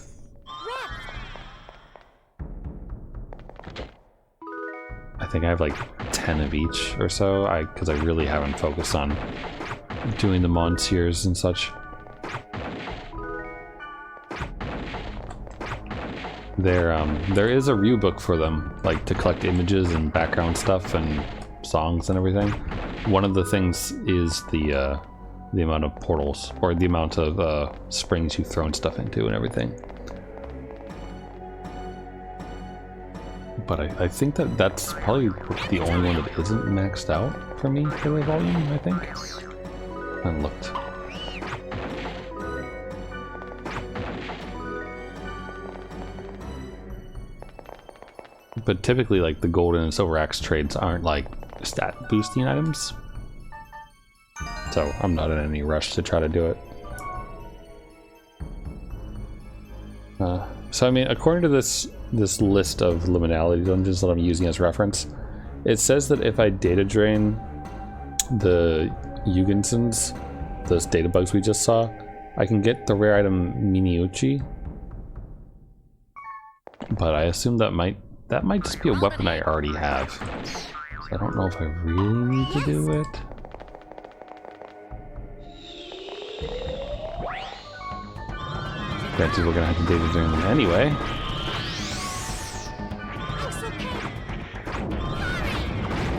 I think I have like 10 of each or so, because I really haven't focused on doing the Monsieurs and such. There is a review book for them, like to collect images and background stuff and songs and everything. One of the things is the amount of portals, or the amount of springs you've thrown stuff into and everything. But I think that's probably the only one that isn't maxed out for me for the volume, I think. I haven't looked. But typically, like, the golden and silver axe trades aren't like stat boosting items, so I'm not in any rush to try to do it. So I mean, according to this list of liminality dungeons that I'm using as reference, it says that if I data drain the Yugensen's, those data bugs we just saw, I can get the rare item Miniuchi, but I assume that might just be a weapon I already have. So I don't know if I really need to do it. Granted, we're gonna have to data drain them anyway.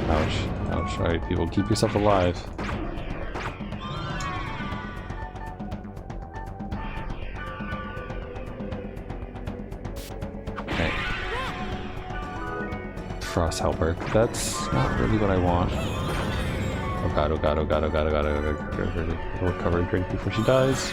Ouch. Ouch. Alright, people, keep yourself alive. Okay. Frost outbreak. That's not really what I want. Oh god, oh god, oh god, oh god, oh god, oh god, oh god. Recover a drink before she dies.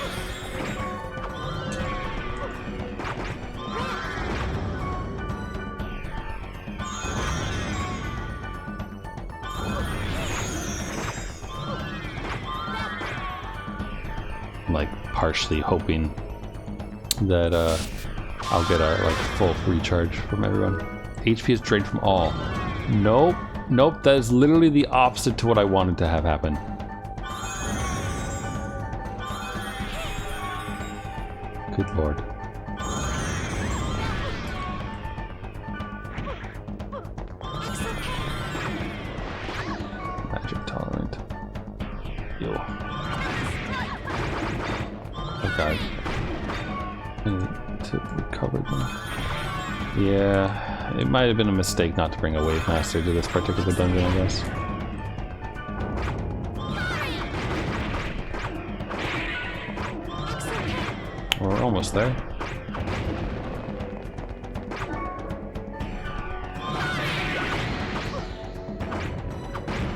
Like partially hoping that I'll get a like full recharge from everyone. HP is drained from all. Nope, nope. That is literally the opposite to what I wanted to have happen. Good lord. Magic tolerant. Yo. Oh god. I need to recover them. Yeah, it might have been a mistake not to bring a Wave Master to this particular dungeon, I guess. We're almost there.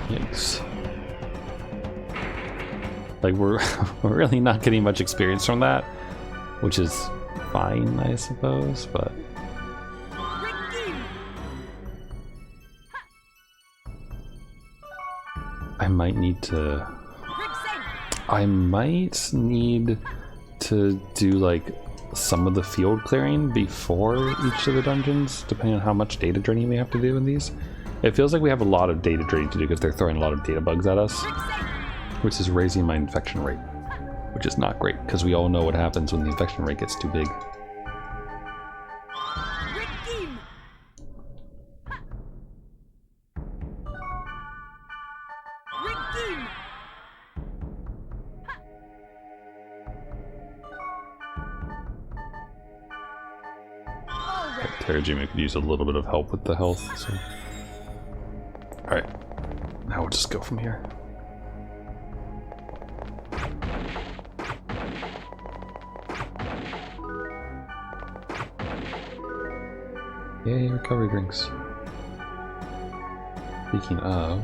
Yikes. Like, we're really not getting much experience from that, which is fine, I suppose, but... I might need to do, like, some of the field clearing before each of the dungeons, depending on how much data draining we have to do in these. It feels like we have a lot of data draining to do because they're throwing a lot of data bugs at us, which is raising my infection rate, which is not great because we all know what happens when the infection rate gets too big. Terajima could use a little bit of help with the health, so... Alright, now we'll just go from here. Yay, recovery drinks. Speaking of...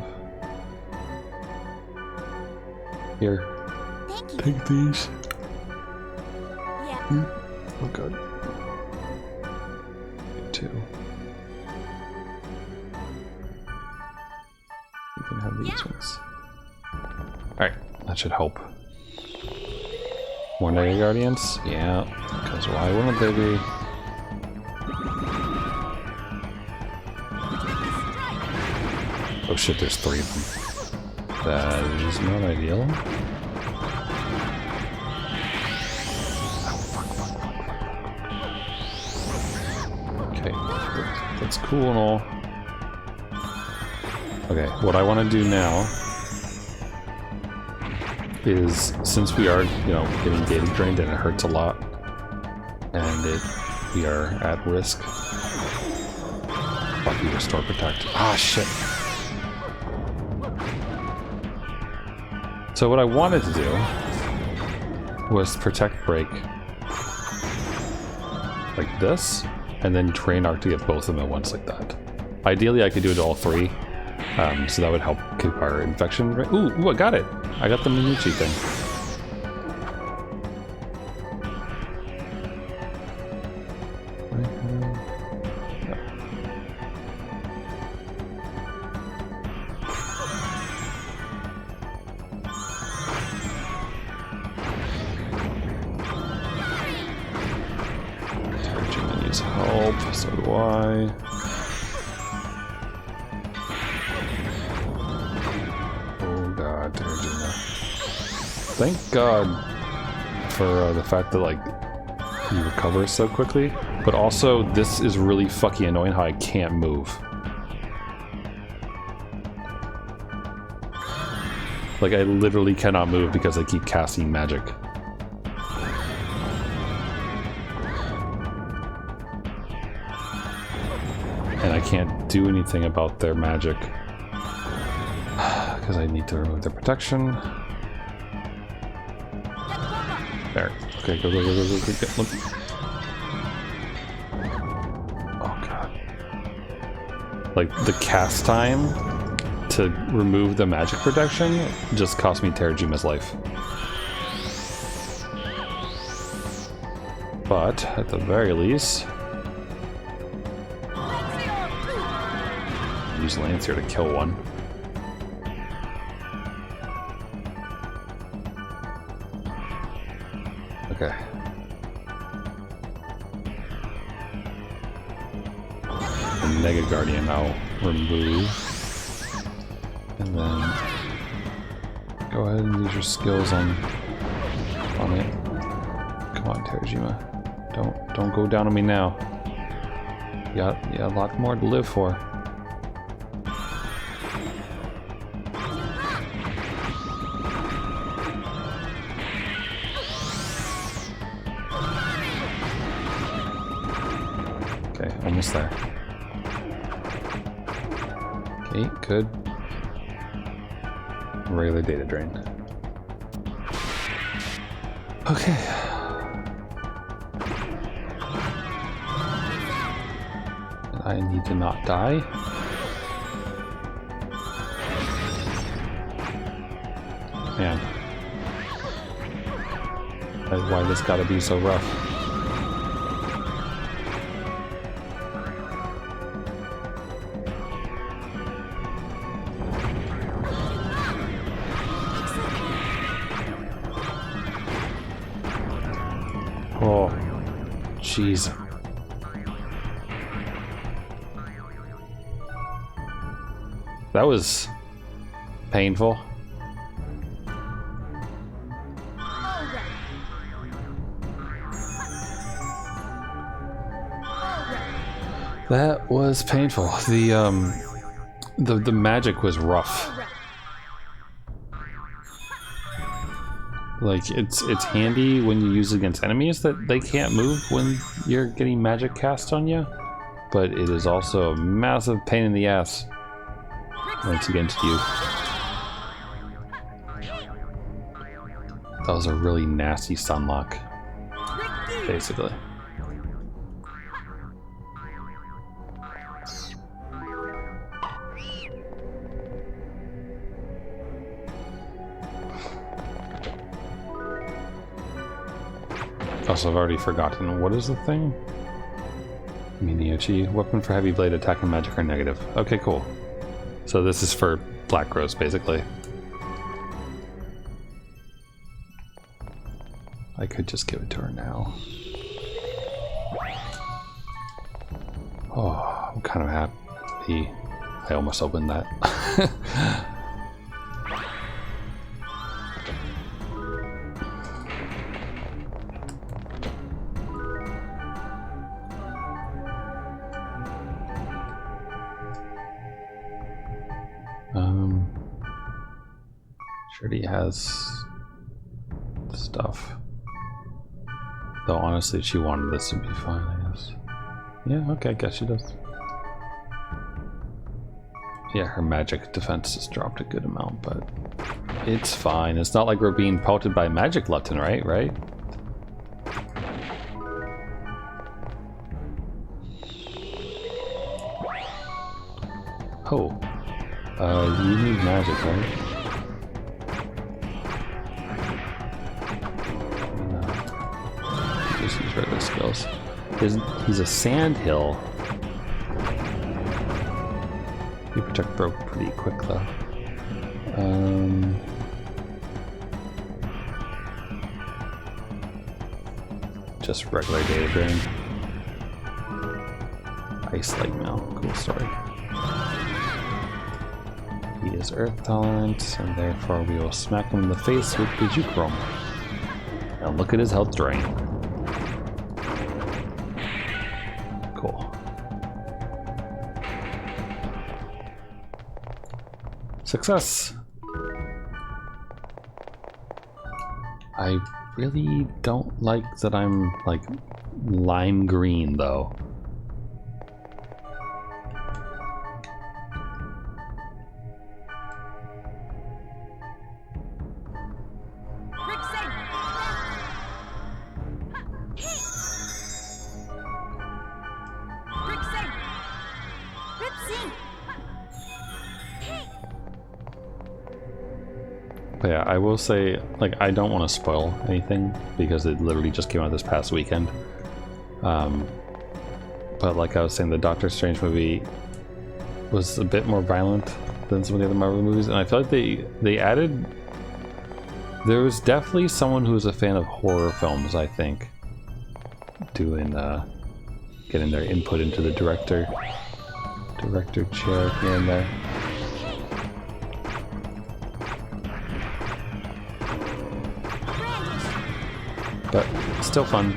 Here. Thank you. Take these. Yeah. Oh god. Two. You can have these ones. Alright, that should help. More Negative Guardians? Yeah, because why wouldn't they be? Oh shit, there's 3 of them. That is not ideal. That's cool and all. Okay, what I want to do now is, since we are, you know, getting data drained and it hurts a lot, and we are at risk. Fuck you, restore protect. Ah, shit. So what I wanted to do was protect break like this, and then train arc to get both of them at once like that. Ideally, I could do it all 3, so that would help keep our infection rate. Ooh, I got it! I got the Minucci thing. Help, so do I. Oh god, Terragina. Thank god. for the fact that like he recovers so quickly, but also this is really fucking annoying how I can't move. Like I literally cannot move because I keep casting magic. And I can't do anything about their magic because I need to remove their protection. There. Okay, go. Look. Oh god. Like the cast time to remove the magic protection just cost me Terajima's life. But at the very least, use Lancier to kill one. Okay. The Mega Guardian I'll remove. And then go ahead and use your skills on it. Come on, Terajima. Don't go down on me now. You got a lot more to live for. Almost there. Okay, good. Regular data drain. Okay. And I need to not die. Man. That's why this gotta be so rough. Oh, jeez. That was painful. That was painful. The magic was rough. Like it's handy when you use it against enemies that they can't move when you're getting magic cast on you, but it is also a massive pain in the ass when it's against you. That was a really nasty stun lock, basically. Also, I've already forgotten. What is the thing? Miniochi. Weapon for heavy blade attack and magic are negative. Okay, cool. So this is for Black Rose, basically. I could just give it to her now. Oh, I'm kind of happy. I almost opened that. Shirley has stuff. Though honestly, she wanted this to be fine, I guess. Yeah, okay, I guess she does. Yeah, her magic defense just dropped a good amount, but it's fine. It's not like we're being pelted by magic left and right? Oh. You need magic, right? Just use regular skills. He's a sandhill. You protect broke pretty quick though. Just regular data drain. Ice leg mail. Cool story. He is earth tolerant, and therefore we will smack him in the face with Bijukrom. And look at his health drain. Cool. Success! I really don't like that I'm like lime green though. But yeah, I will say, like, I don't want to spoil anything because it literally just came out this past weekend. But like I was saying, the Doctor Strange movie was a bit more violent than some of the other Marvel movies, and I feel like they added... There was definitely someone who was a fan of horror films, I think, doing, getting their input into the director chair here and there. But still fun.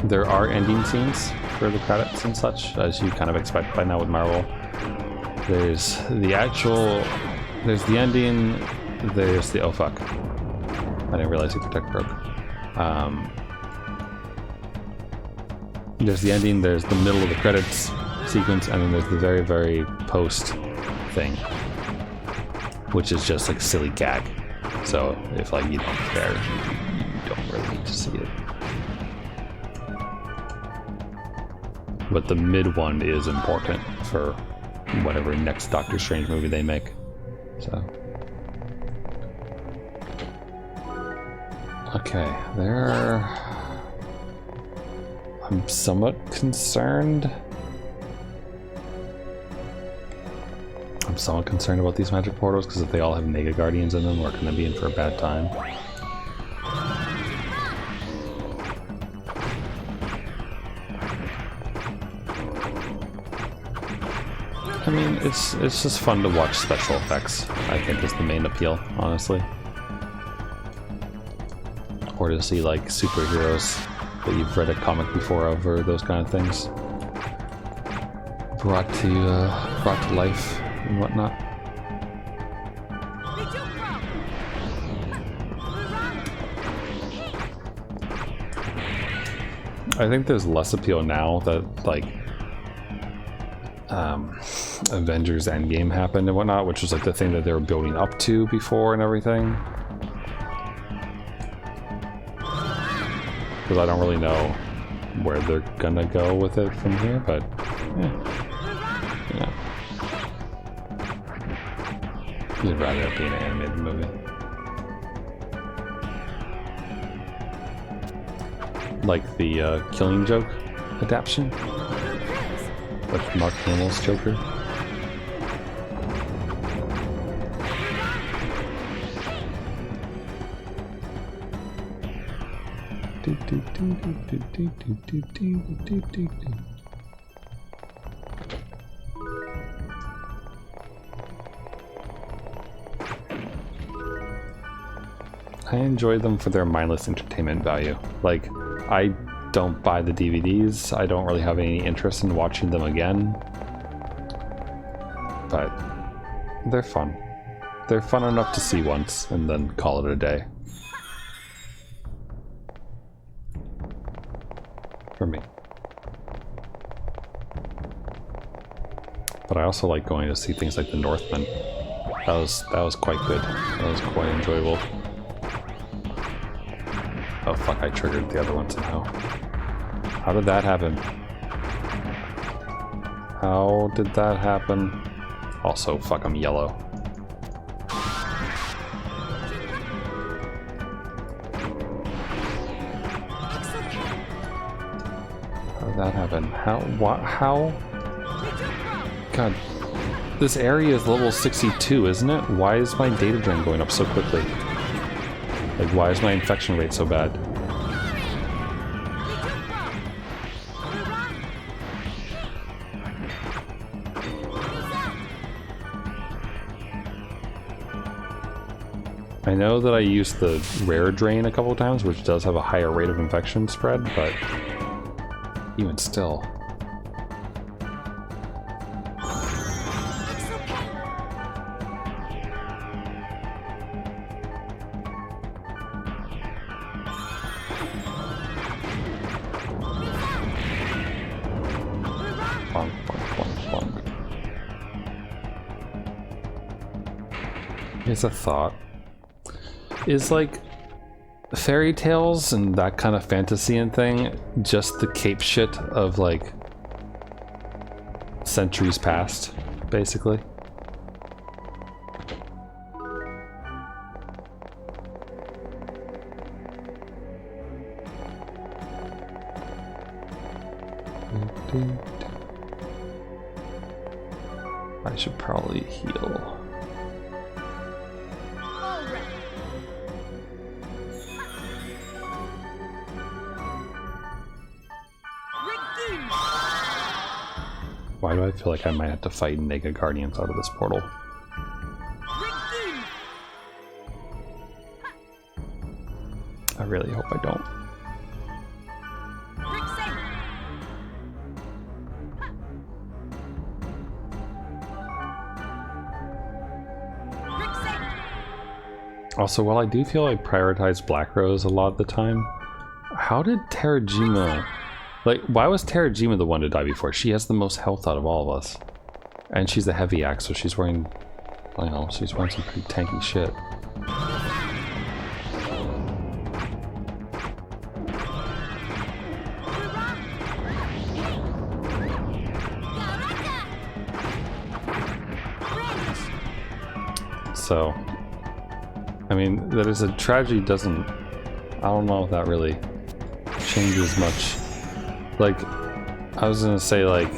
There are ending scenes for the credits and such, as you kind of expect by now with Marvel. There's the ending, there's the, oh fuck. I didn't realize the protect broke. There's the ending, there's the middle of the credits sequence, and then there's the very, very post thing, which is just like silly gag. So if like you don't care, you don't really need to see it. But the mid one is important for whatever next Doctor Strange movie they make. So okay, I'm somewhat concerned. I'm somewhat concerned about these magic portals because if they all have Mega Guardians in them, we're going to be in for a bad time. I mean, it's just fun to watch special effects, I think is the main appeal, honestly. Or to see like superheroes that you've read a comic before of, or those kind of things brought to life and whatnot. I think there's less appeal now that like Avengers Endgame happened and whatnot, which was like the thing that they were building up to before and everything. Because I don't really know where they're gonna go with it from here, but yeah. You'd rather it be an animated movie. Like the Killing Joke adaptation with Mark Hamill's Joker. I enjoy them for their mindless entertainment value. Like, I don't buy the DVDs, I don't really have any interest in watching them again. But they're fun. They're fun enough to see once and then call it a day. For me. But I also like going to see things like The Northman. That was quite good. That was quite enjoyable. Oh fuck, I triggered the other one somehow. How did that happen? How did that happen? Also, fuck, I'm yellow. How did that happen? How? God, this area is level 62, isn't it? Why is my data drain going up so quickly? Like, why is my infection rate so bad? I know that I used the rare drain a couple of times, which does have a higher rate of infection spread, but even still. Bonk, bonk, bonk, bonk. Here's a thought. Is like fairy tales and that kind of fantasy and thing just the cape shit of like centuries past, basically? I should probably heal. Why do I feel like I might have to fight Nega Guardians out of this portal? I really hope I don't. Also, while I do feel I prioritize Black Rose a lot of the time, how did Terajima... Like, why was Terajima the one to die before? She has the most health out of all of us. And she's a heavy axe, so she's wearing... I don't know, she's wearing some pretty tanky shit. So... I mean, that is a tragedy doesn't... I don't know if that really changes much. Like, I was gonna say, like,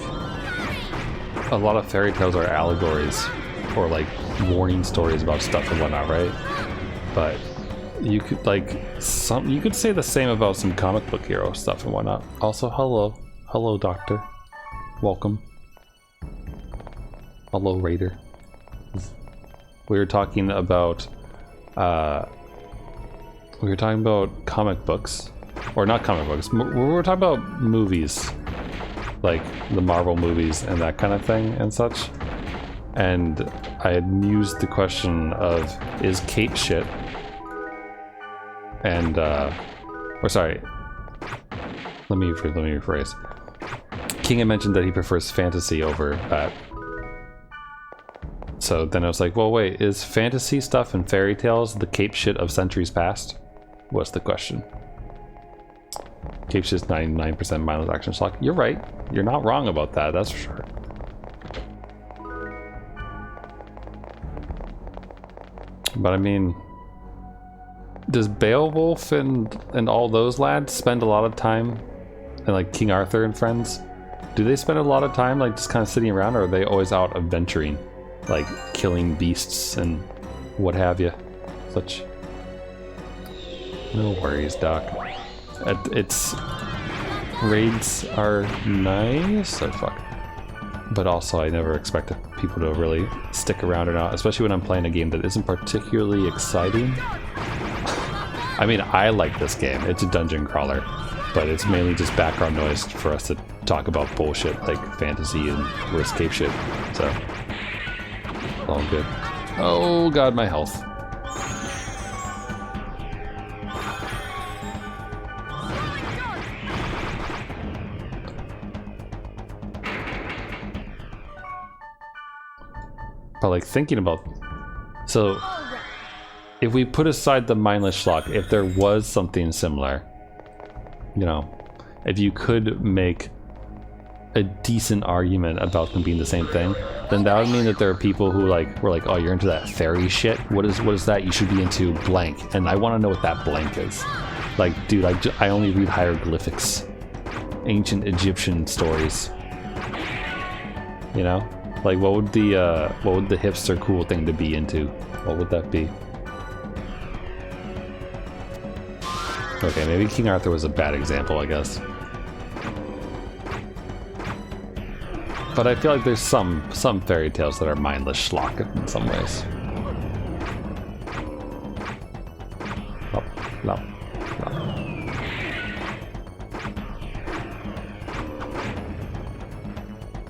a lot of fairy tales are allegories or like warning stories about stuff and whatnot, right? But you could you could say the same about some comic book hero stuff and whatnot. Also, hello Doctor, welcome. Hello Raider. We were talking about comic books. Or not comic books, we were talking about movies, like the Marvel movies and that kind of thing and such. And I had mused the question of, is cape shit? And, or sorry, let me rephrase. King had mentioned that he prefers fantasy over that. So then I was like, well wait, is fantasy stuff and fairy tales the cape shit of centuries past? What's the question? Cape's just 99% mindless action shock. You're right. You're not wrong about that, that's for sure. But I mean, does Beowulf and all those lads spend a lot of time, and like King Arthur and friends, do they spend a lot of time like just kind of sitting around, or are they always out adventuring, like killing beasts and what have you? Such. No worries, Doc. It's raids are nice. Oh fuck. But also, I never expected people to really stick around or not, especially when I'm playing a game that isn't particularly exciting. I mean, I like this game. It's a dungeon crawler, but it's mainly just background noise for us to talk about bullshit like fantasy and worst cape shit. So, all good. Oh god, my health. But like thinking about, so if we put aside the mindless schlock, if there was something similar, you know, if you could make a decent argument about them being the same thing, then that would mean that there are people who like were like, oh, you're into that fairy shit. What is that? You should be into blank, and I want to know what that blank is. Like, dude, I only read hieroglyphics, ancient Egyptian stories. You know. Like, what would the hipster cool thing to be into? What would that be? Okay, maybe King Arthur was a bad example, I guess. But I feel like there's some fairy tales that are mindless schlock in some ways. Flop. Flop.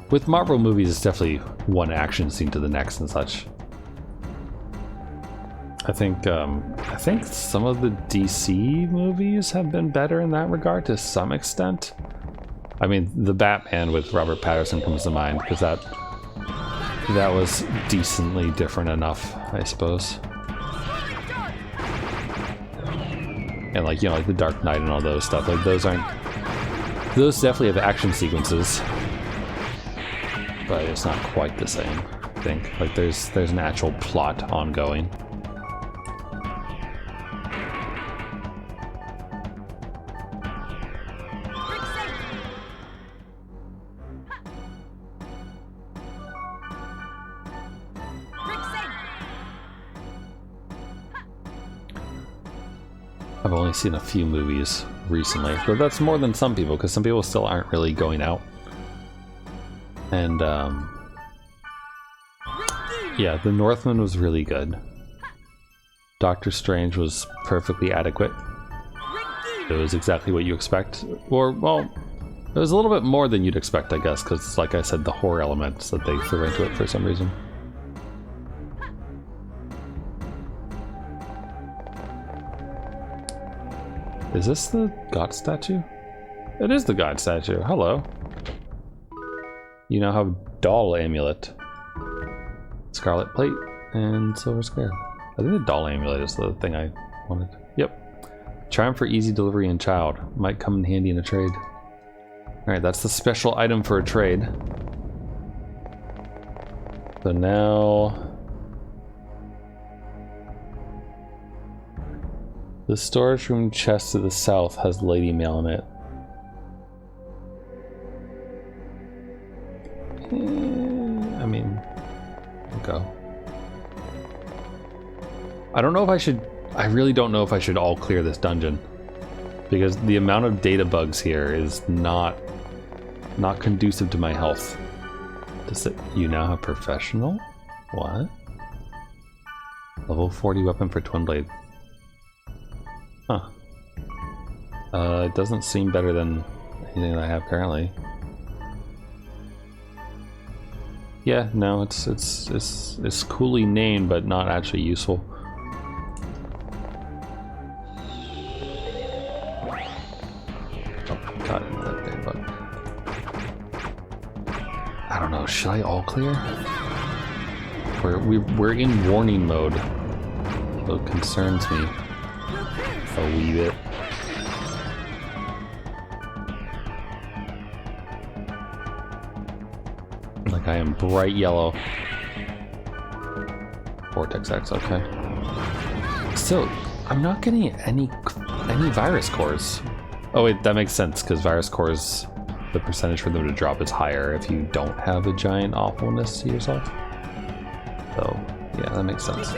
With Marvel movies, it's definitely one action scene to the next and such. I think some of the DC movies have been better in that regard to some extent. I mean, the Batman with Robert Pattinson comes to mind because that was decently different enough, I suppose. And like, you know, like the Dark Knight and all those stuff, like those definitely have action sequences, but it's not quite the same, I think. Like there's an actual plot ongoing. I've only seen a few movies recently, but that's more than some people, because some people still aren't really going out. And, yeah, The Northman was really good. Doctor Strange was perfectly adequate. It was exactly what you expect. Or, well, it was a little bit more than you'd expect, I guess, because, like I said, the horror elements that they threw into it for some reason. Is this the god statue? It is the god statue. Hello. You now have doll amulet. Scarlet plate and silver square. I think the doll amulet is the thing I wanted. Yep. Charm for easy delivery and child. Might come in handy in a trade. Alright, that's the special item for a trade. So now... the storage room chest to the south has lady mail in it. I mean, go. I don't know if I should. I really don't know if I should all clear this dungeon, because the amount of data bugs here is not conducive to my health. Does it? You now have professional? What? Level 40 weapon for twin blade. Huh. It doesn't seem better than anything that I have currently. Yeah, no, it's coolly named, but not actually useful. Oh god, that big bug. I don't know. Should I all clear? We're in warning mode, so it concerns me a wee bit. Like I am bright yellow. Vortex X, okay. Still, I'm not getting any virus cores. Oh wait, that makes sense, because virus cores, the percentage for them to drop is higher if you don't have a giant awfulness to yourself. So, yeah, that makes sense.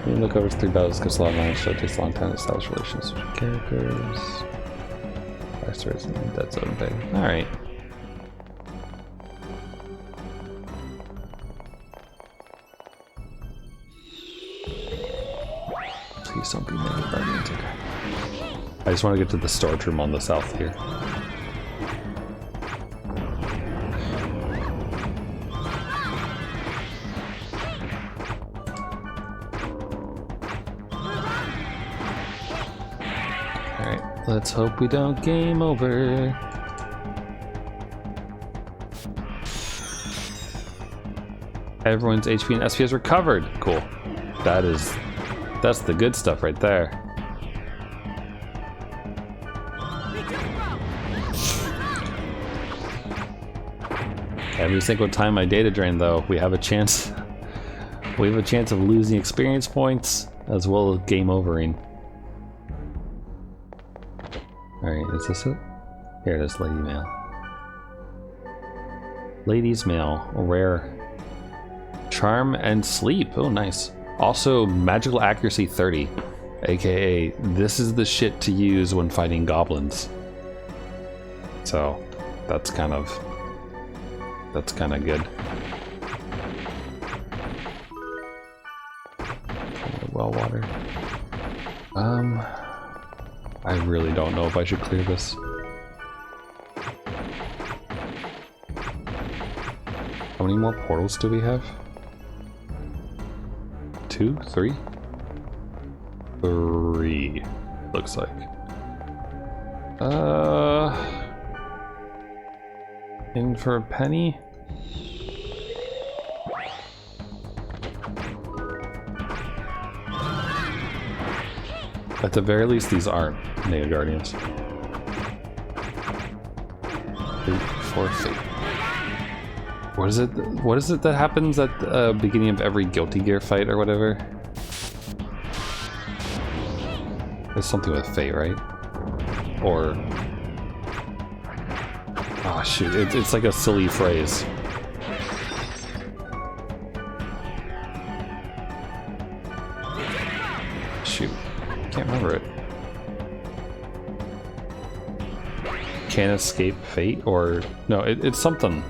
When you look over 3 battles, because a lot of manage, so it takes a long time to establish relations with characters. Fire stories and dead zone thing. Alright. Please don't be negative guardians, okay. I just want to get to the storage room on the south here. Alright, let's hope we don't game over. Everyone's HP and SP is recovered. Cool. That's the good stuff right there. Every single time I data drain, though, we have a chance. We have a chance of losing experience points as well as game overing. All right, is this it? Here it is, lady mail. Ladies mail, rare. Charm and sleep. Oh, nice. Also, magical accuracy 30, aka this is the shit to use when fighting goblins. So that's kind of good. Well water. I really don't know if I should clear this. How many more portals do we have? 2? 3? 3, looks like. In for a penny? At the very least, these aren't Nega Guardians. Fate for fate. What is it? What is it that happens at the beginning of every Guilty Gear fight or whatever? It's something with fate, right? Or... oh shoot, it's like a silly phrase. Shoot, can't remember it. Can't escape fate, or... no, it's something.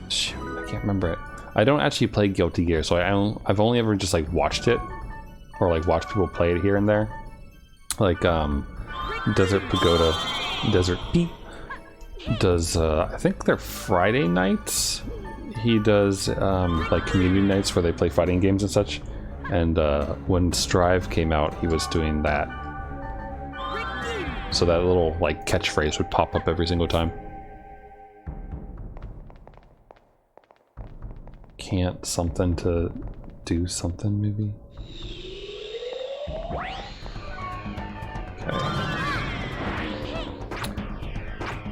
Shoot, I can't remember it. I don't actually play Guilty Gear, so I've only ever just like watched it. Or like watch people play it here and there. Like Desert Pagoda, Desert Pete does I think they're Friday nights. He does like community nights where they play fighting games and such. And when Strive came out, he was doing that. So that little like catchphrase would pop up every single time. Can't something to do something maybe? Okay.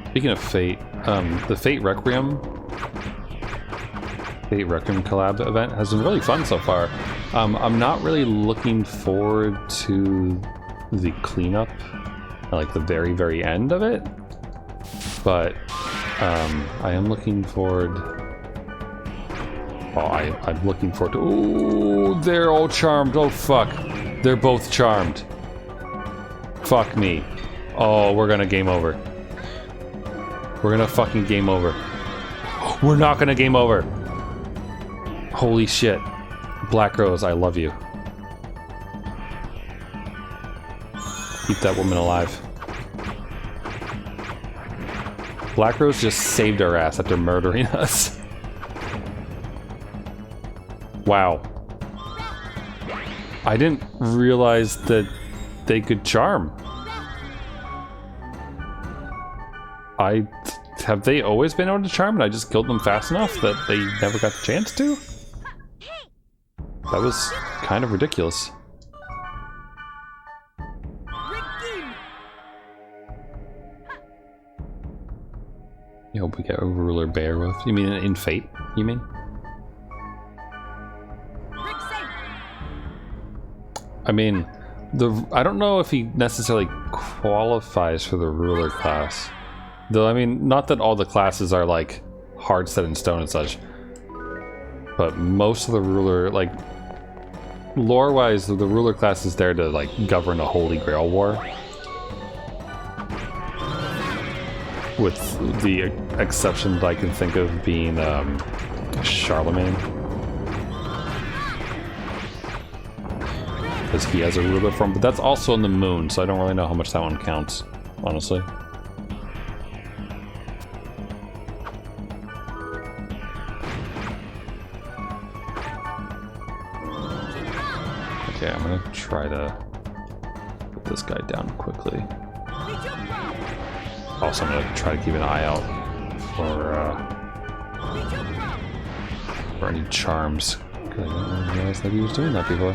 Speaking of Fate, the Fate Requiem collab event has been really fun so far. I'm not really looking forward to the cleanup, like the very, very end of it, but I am looking forward. Oh, I'm looking forward to. Ooh, they're all charmed. Oh fuck. They're both charmed. Fuck me. Oh, we're gonna game over. We're gonna fucking game over. We're not gonna game over. Holy shit. Black Rose, I love you. Keep that woman alive. Black Rose just saved our ass after murdering us. Wow. I didn't realize that they could charm. Have they always been able to charm and I just killed them fast enough that they never got the chance to? That was kind of ridiculous. You hope we get a ruler bear with. You mean in Fate? You mean? I mean, I don't know if he necessarily qualifies for the ruler class. Though, I mean, not that all the classes are, like, hard set in stone and such. But most of the ruler, like, lore-wise, the ruler class is there to, like, govern a Holy Grail war. With the exception that I can think of being, Charlemagne. Because he has a ruler form, but that's also in the moon, so I don't really know how much that one counts, honestly. Okay, I'm gonna try to put this guy down quickly. Also, I'm gonna try to keep an eye out for any charms. Because I didn't realize that he was doing that before.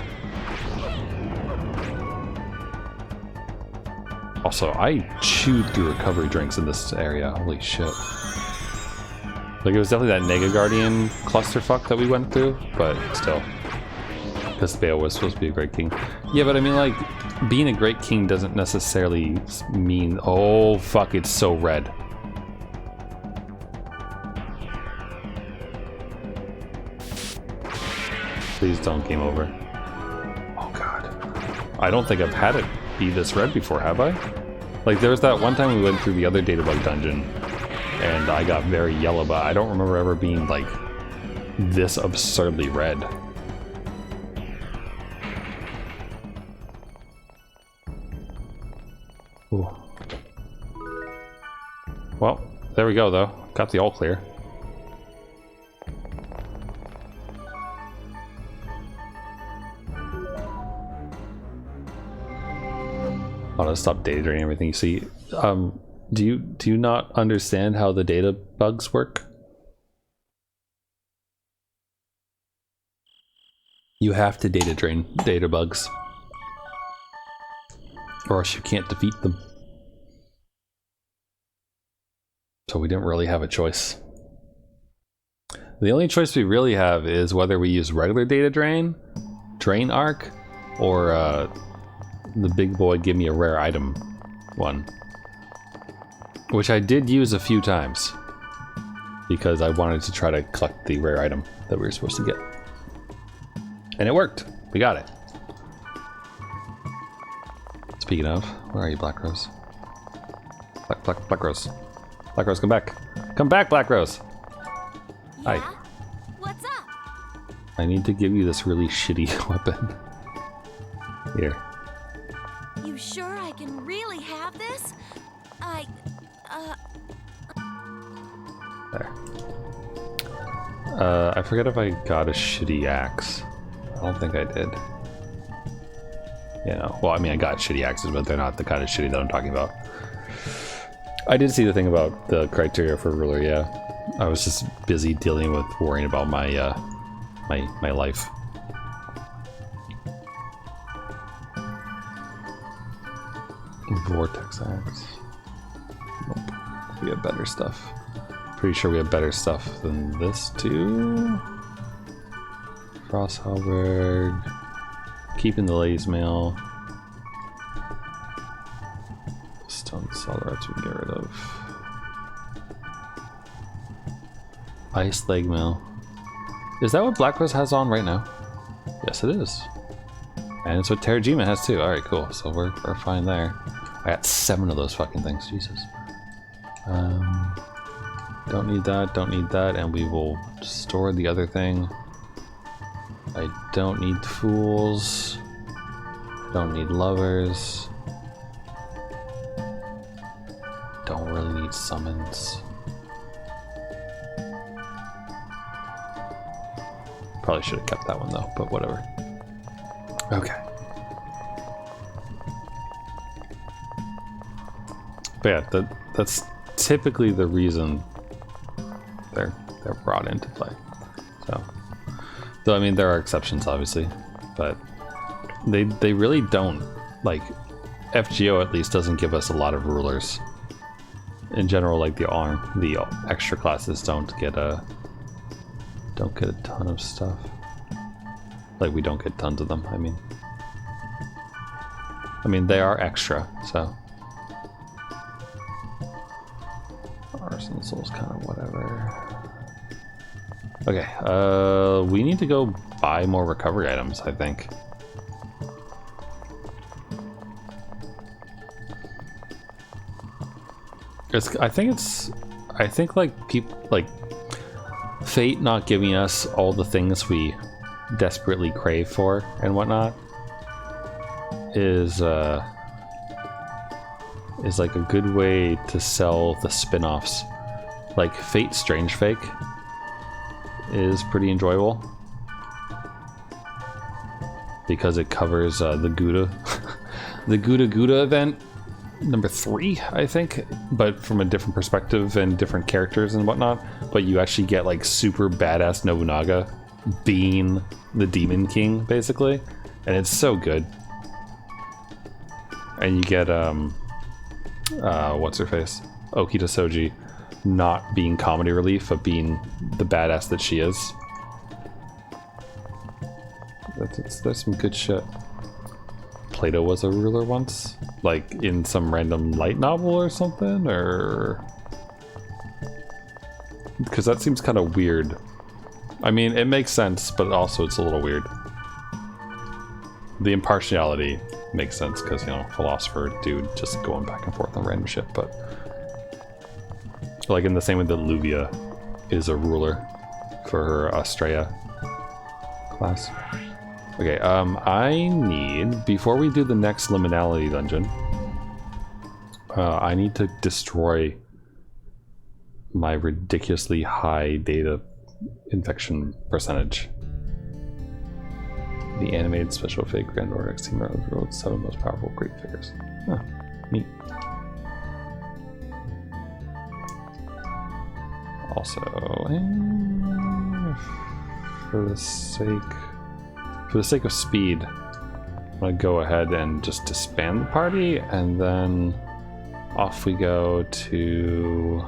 Also, I chewed through recovery drinks in this area. Holy shit. Like, it was definitely that Nega Guardian clusterfuck that we went through, but still. Because Bale was supposed to be a great king. Yeah, but I mean, like, being a great king doesn't necessarily mean... oh, fuck, it's so red. Please don't game over. Oh, God. I don't think I've had it be this red before, have I? Like, there was that one time we went through the other Databug dungeon, and I got very yellow, but I don't remember ever being, like, this absurdly red. There we go, though. Got the all clear. Oh, let's stop data draining everything. You see, do you not understand how the data bugs work? You have to data drain data bugs, or else you can't defeat them. So we didn't really have a choice. The only choice we really have is whether we use regular data drain, drain arc, or the big boy give me a rare item one. Which I did use a few times because I wanted to try to collect the rare item that we were supposed to get. And it worked. We got it. Speaking of, where are you, Black Rose? Black Rose. Black Rose, come back. Come back, Black Rose. Yeah? Hi. What's up? I need to give you this really shitty weapon. Here. You sure I can really have this? There. I forget if I got a shitty axe. I don't think I did. You know, well, I mean, I got shitty axes, but they're not the kind of shitty that I'm talking about. I did see the thing about the criteria for ruler, yeah. I was just busy dealing with worrying about my my life. Vortex axe. Nope. We have better stuff. Pretty sure we have better stuff than this too. Frost halberd. Keeping the ladies' mail. Stone Solarites we can get rid of. Ice leg mail. Is that what Black Rose has on right now? Yes, it is. And it's what Terajima has too. Alright, cool. So we're fine there. I got 7 of those fucking things. Jesus. Don't need that, and we will store the other thing. I don't need fools. Don't need lovers. Don't really need summons. Probably should have kept that one though, but whatever. Okay. But yeah, that's typically the reason they're brought into play. So, though I mean there are exceptions obviously, but they really don't, like, FGO at least doesn't give us a lot of rulers. In general, like the extra classes don't get a ton of stuff. Like, we don't get tons of them, I mean they are extra, so. Arsenal Soul's kind of whatever. Okay, we need to go buy more recovery items, I think. I think like people, like fate not giving us all the things we desperately crave for and whatnot is like a good way to sell the spin-offs. Like Fate Strange Fake is pretty enjoyable because it covers the Gouda the Gouda event number 3, I think, but from a different perspective and different characters and whatnot. But you actually get like super badass Nobunaga being the Demon King basically, and it's so good. And you get what's her face, Okita Soji, not being comedy relief but being the badass that she is. There's some good shit. Plato was a ruler once, like in some random light novel or something, or because that seems kind of weird. I mean, it makes sense, but also it's a little weird. The impartiality makes sense because, you know, philosopher dude just going back and forth on random shit, but like in the same way that Luvia is a ruler for her Australia class. Okay, I need, before we do the next liminality dungeon, I need to destroy my ridiculously high data infection percentage. The animated special fake Grand Order X Team are the world's 7 most powerful Greek figures. Huh, neat. Also, for the sake of speed, I'm gonna go ahead and just disband the party, and then off we go to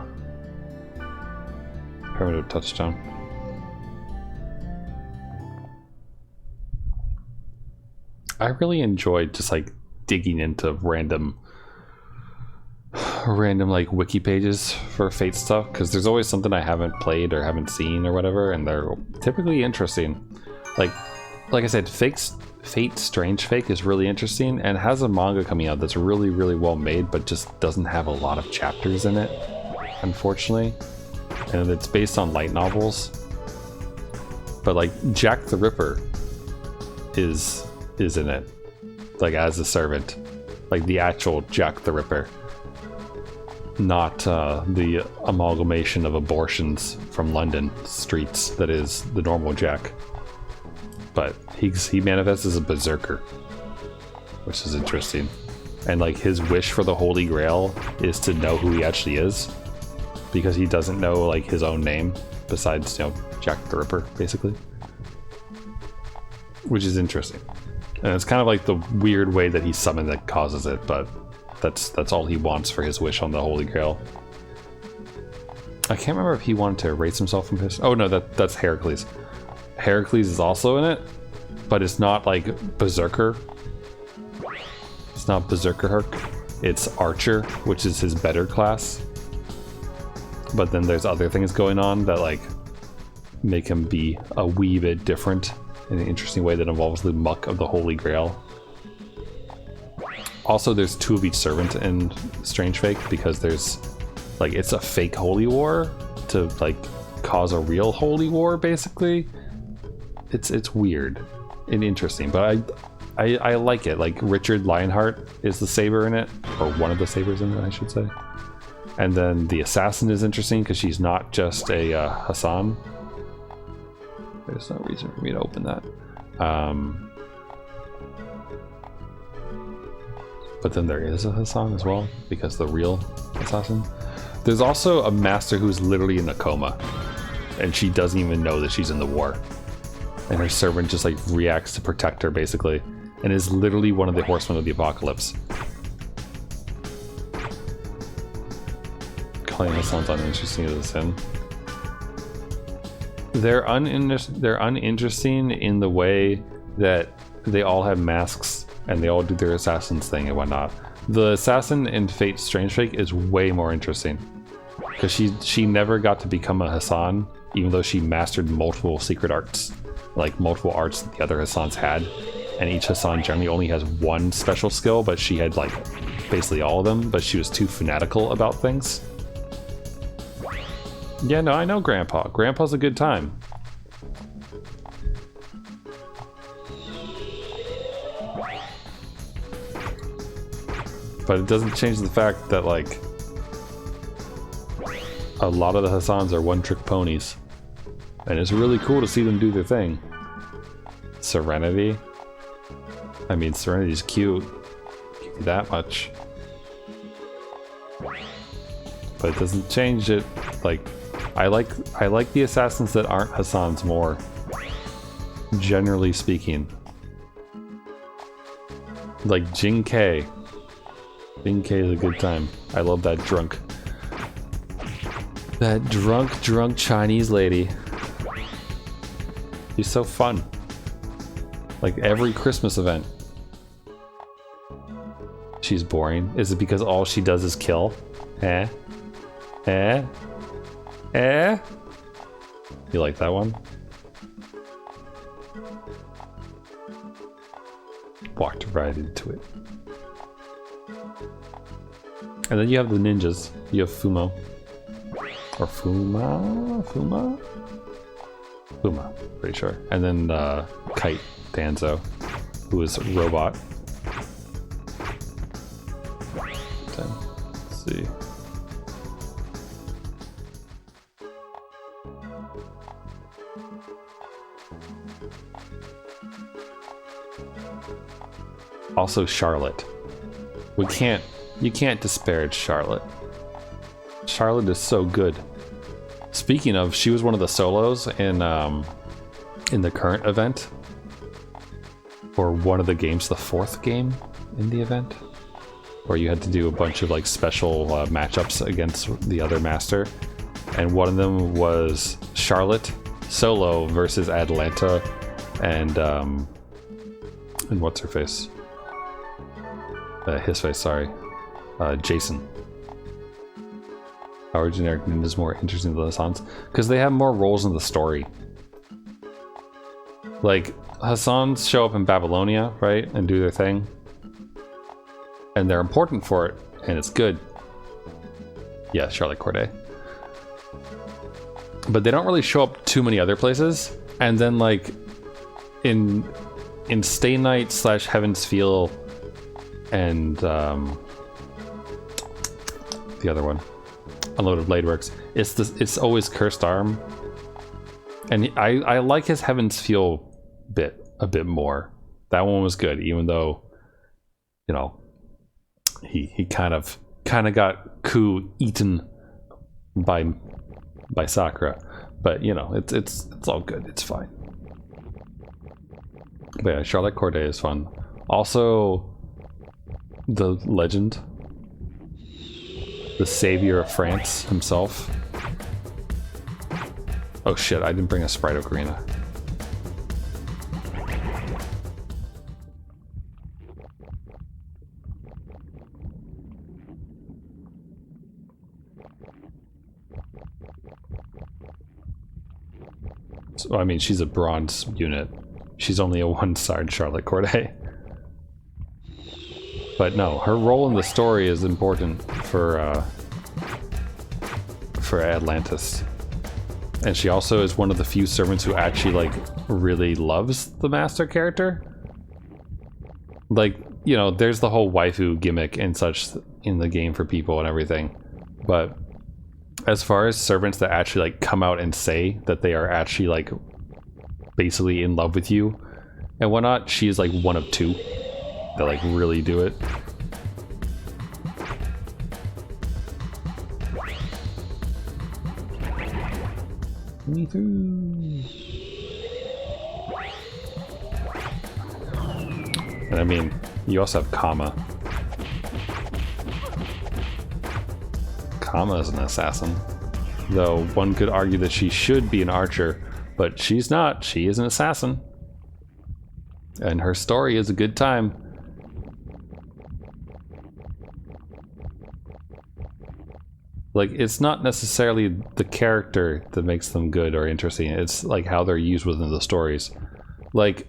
Pyramid of Touchstone. I really enjoyed just like digging into random like wiki pages for Fate stuff, because there's always something I haven't played or haven't seen or whatever, and they're typically interesting. Like I said, Fate Strange Fake is really interesting and has a manga coming out that's really well made, but just doesn't have a lot of chapters in it, unfortunately, and it's based on light novels. But like Jack the Ripper is in it, like as a servant, like the actual Jack the Ripper, not the amalgamation of abortions from London streets that is the normal Jack. But he manifests as a berserker, which is interesting. And like his wish for the Holy Grail is to know who he actually is, because he doesn't know like his own name besides, you know, Jack the Ripper, basically, which is interesting. And it's kind of like the weird way that he summoned that causes it, but that's all he wants for his wish on the Holy Grail. I can't remember if he wanted to erase himself from his... Oh no, that's Heracles. Heracles is also in it, but it's not like Berserker. It's not Berserker Herc. It's Archer, which is his better class. But then there's other things going on that like make him be a wee bit different in an interesting way that involves the muck of the Holy Grail. Also, there's 2 of each servant in Strange Fake, because there's like, it's a fake holy war to like cause a real holy war, basically. It's weird and interesting, but I like it. Like Richard Lionheart is the saber in it, or one of the sabers in it, I should say. And then the assassin is interesting because she's not just a Hassan. There's no reason for me to open that. But then there is a Hassan as well, because the real assassin. There's also a master who's literally in a coma, and she doesn't even know that she's in the war. And her servant just like reacts to protect her, basically, and is literally one of the horsemen of the apocalypse. Calling Hassans uninteresting as a sin. They're uninteresting in the way that they all have masks and they all do their assassin's thing and whatnot. The assassin in Fate Strange Fake is way more interesting, because she never got to become a Hassan, even though she mastered multiple secret arts, like multiple arts that the other Hassans had, and each Hassan generally only has one special skill, but she had like basically all of them, but she was too fanatical about things. Yeah, no, I know Grandpa. Grandpa's a good time. But it doesn't change the fact that, like, a lot of the Hassans are one-trick ponies. And it's really cool to see them do their thing. Serenity. I mean, Serenity's cute. Give you that much. But it doesn't change it. Like, I like the assassins that aren't Hassans more, generally speaking. Like Jing K. Jing K is a good time. I love that drunk. That drunk Chinese lady. She's so fun. Like every Christmas event. She's boring. Is it because all she does is kill? Eh? Eh? Eh? You like that one? Walked right into it. And then you have the ninjas. You have Fumo. Or Fuma? Fuma? Fuma, pretty sure. And then Kite Danzo, who is a robot. Let's see. Also Charlotte. You can't disparage Charlotte. Charlotte is so good. Speaking of, she was one of the solos in the current event. Or one of the games, the 4th game in the event. Where you had to do a bunch of like special matchups against the other master. And one of them was Charlotte solo versus Atlanta and what's her face? His face, sorry. Jason. Our generic ninja is more interesting than Hassan's because they have more roles in the story. Like Hassan's show up in Babylonia, right, and do their thing, and they're important for it, and it's good. Yeah, Charlotte Corday. But they don't really show up too many other places. And then like in Stay Night / Heaven's Feel and the other one, Unloaded Blade Works, it's always Cursed Arm. And I like his Heaven's Feel bit a bit more. That one was good, even though, you know, he kind of got Ku eaten by Sakura, but you know, it's all good, it's fine. But yeah, Charlotte Corday is fun. Also, the legend, the savior of France himself. Oh shit, I didn't bring a Sprite Ocarina. So, I mean, she's a bronze unit. She's only a 1-star Charlotte Corday. But no, her role in the story is important for Atlantis. And she also is one of the few servants who actually, like, really loves the master character. Like, you know, there's the whole waifu gimmick and such in the game for people and everything. But as far as servants that actually, like, come out and say that they are actually, like, basically in love with you and whatnot, she is, like, one of 2 that, like, really do it. Me through. And I mean, you also have Kama. Kama is an assassin. Though one could argue that she should be an archer, but she's not. She is an assassin. And her story is a good time. Like, it's not necessarily the character that makes them good or interesting. It's like how they're used within the stories. Like,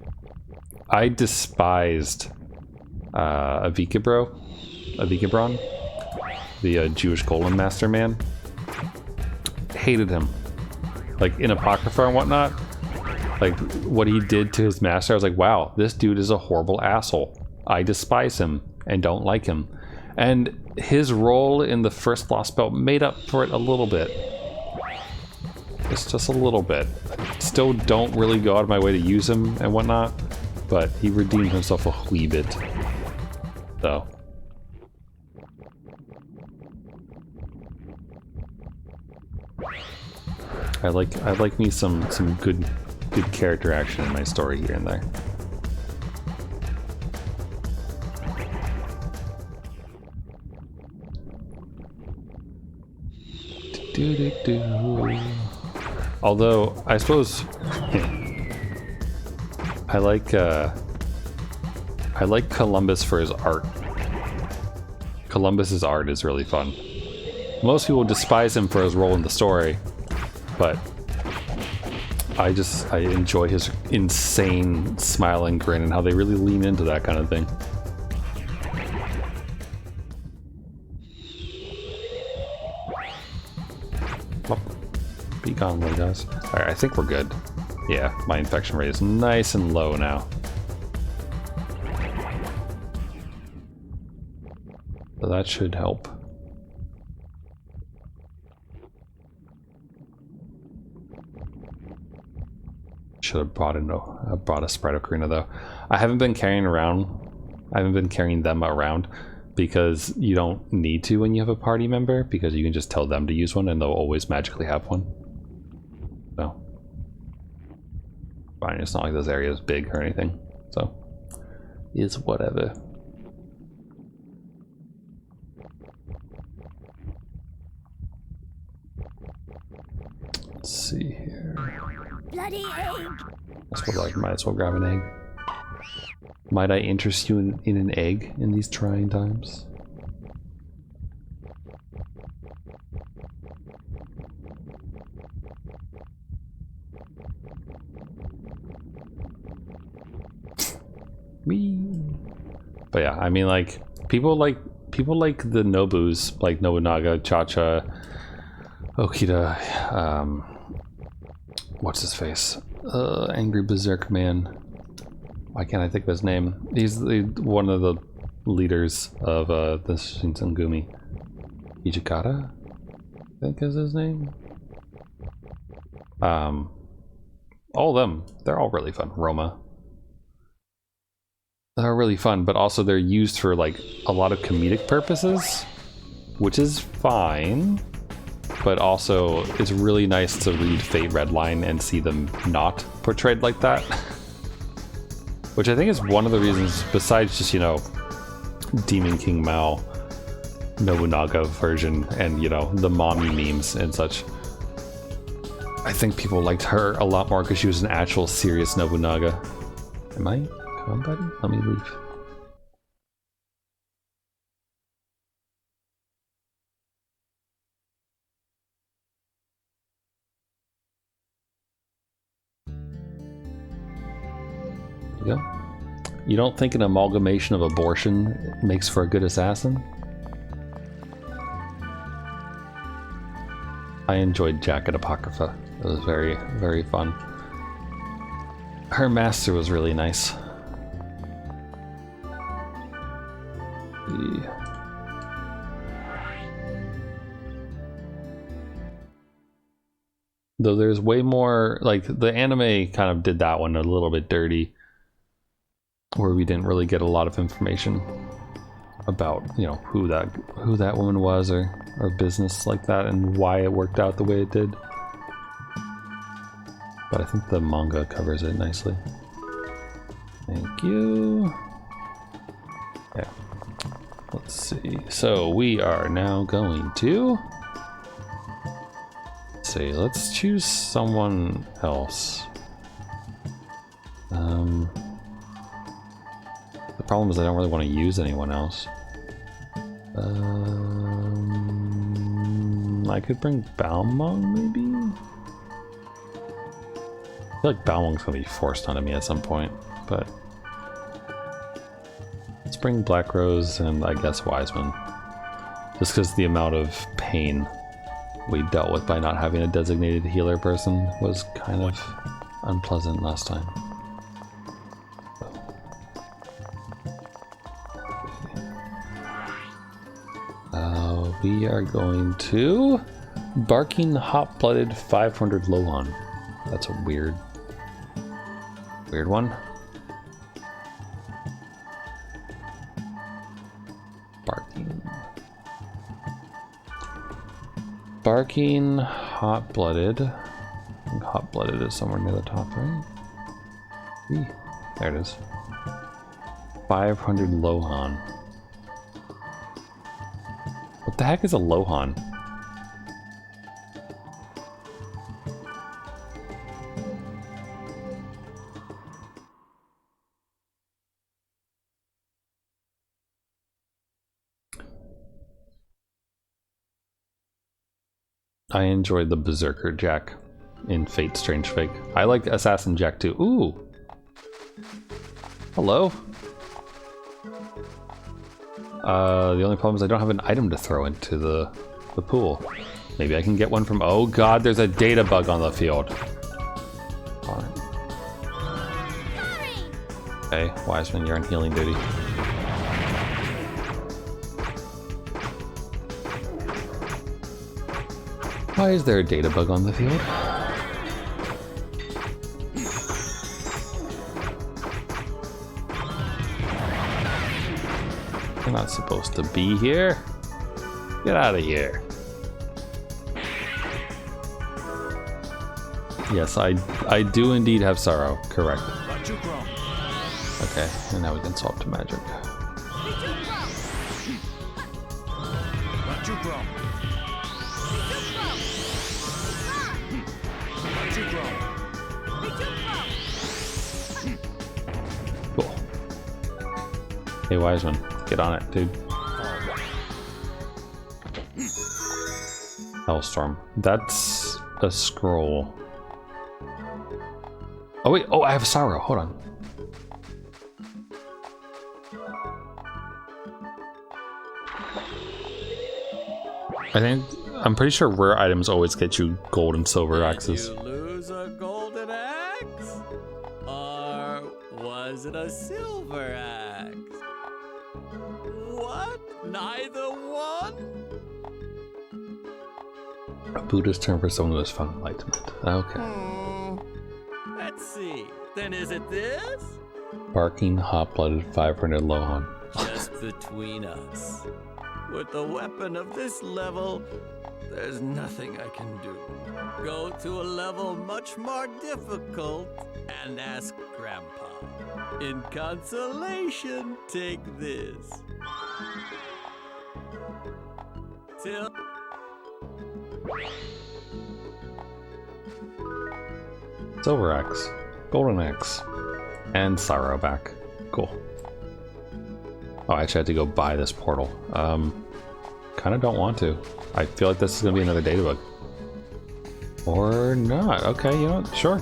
I despised Avikabron, the Jewish golem master man. Hated him. Like, in Apocrypha and whatnot, like, what he did to his master, I was like, wow, this dude is a horrible asshole. I despise him and don't like him. And his role in the first Lost Belt made up for it a little bit. Just a little bit. Still don't really go out of my way to use him and whatnot, but he redeemed himself a wee bit. So. I like me some good character action in my story here and there. Although I suppose I like Columbus for his art. Columbus's art is really fun. Most people despise him for his role in the story, but I enjoy his insane smile and grin and how they really lean into that kind of thing. Be gone, little guys. Alright, I think we're good. Yeah, my infection rate is nice and low now. So that should help. should have brought a Sprite Ocarina though. I haven't been carrying them around because you don't need to when you have a party member, because you can just tell them to use one and they'll always magically have one. So fine, it's not like this area is big or anything, so it's whatever. Let's see here. Bloody egg! Might as well grab an egg. Might I interest you in an egg in these trying times? Wee. But yeah, I mean, like people like the Nobus, like Nobunaga, Cha-Cha, Okita, what's his face? Angry Berserk Man. Why can't I think of his name? He's one of the leaders of the Shinsengumi. Hijikata, I think is his name. All of them, they're all really fun. Roma. They're really fun, but also they're used for like a lot of comedic purposes, which is fine. But also, it's really nice to read Fate Redline and see them not portrayed like that. Which I think is one of the reasons, besides just, you know, Demon King Mao, Nobunaga version, and, you know, the mommy memes and such. I think people liked her a lot more because she was an actual serious Nobunaga. Am I? Come on, buddy. Let me leave. There you go. You don't think an amalgamation of abortion makes for a good assassin? I enjoyed Jacket Apocrypha. It was very, very fun. Her master was really nice. Though there's way more, like, the anime kind of did that one a little bit dirty, where we didn't really get a lot of information about, you know, who that woman was or business like that and why it worked out the way it did. But I think the manga covers it nicely. Thank you. Yeah. Let's see. So we are now going to let's choose someone else. The problem is I don't really want to use anyone else. I could bring Balmong, maybe? I feel like Balmong's gonna be forced onto me at some point, but let's bring Black Rose and I guess Wiseman. Just because the amount of pain we dealt with by not having a designated healer person was kind of unpleasant last time. We are going to Barking Hot-Blooded 500 Lohan. That's a weird one. Barking Hot-Blooded. I think Hot-Blooded is somewhere near the top, right? There it is. 500 Lohan. What the heck is a Lohan? I enjoyed the Berserker Jack in Fate Strange Fake. I like Assassin Jack too. Ooh! Hello? The only problem is I don't have an item to throw into the pool. Maybe I can get one from... Oh god, there's a data bug on the field. Fine. Okay, Wiseman, you're on healing duty. Why is there a data bug on the field? You're not supposed to be here. Get out of here. Yes, I do indeed have sorrow. Correct. Okay, and now we can swap to magic. Cool. Hey, Wiseman, get on it, dude. Hellstorm. That's a scroll. Oh wait, oh, I have sorrow. Hold on. I'm pretty sure rare items always get you gold and silver axes. Did you lose a golden axe? Or was it a silver axe? What? Neither one? A Buddhist term for someone who has found enlightenment. Okay. Let's see. Then is it this? Barking, hot-blooded, 500 Lohan. Just between us. With a weapon of this level, there's nothing I can do. Go to a level much more difficult and ask Grandpa. In consolation, take this. Till... Silver axe, golden axe, and sorrow back. Cool. Oh, I actually had to go buy this portal. Kind of don't want to. I feel like this is gonna be another data bug. Or not. Okay, you know what? Sure.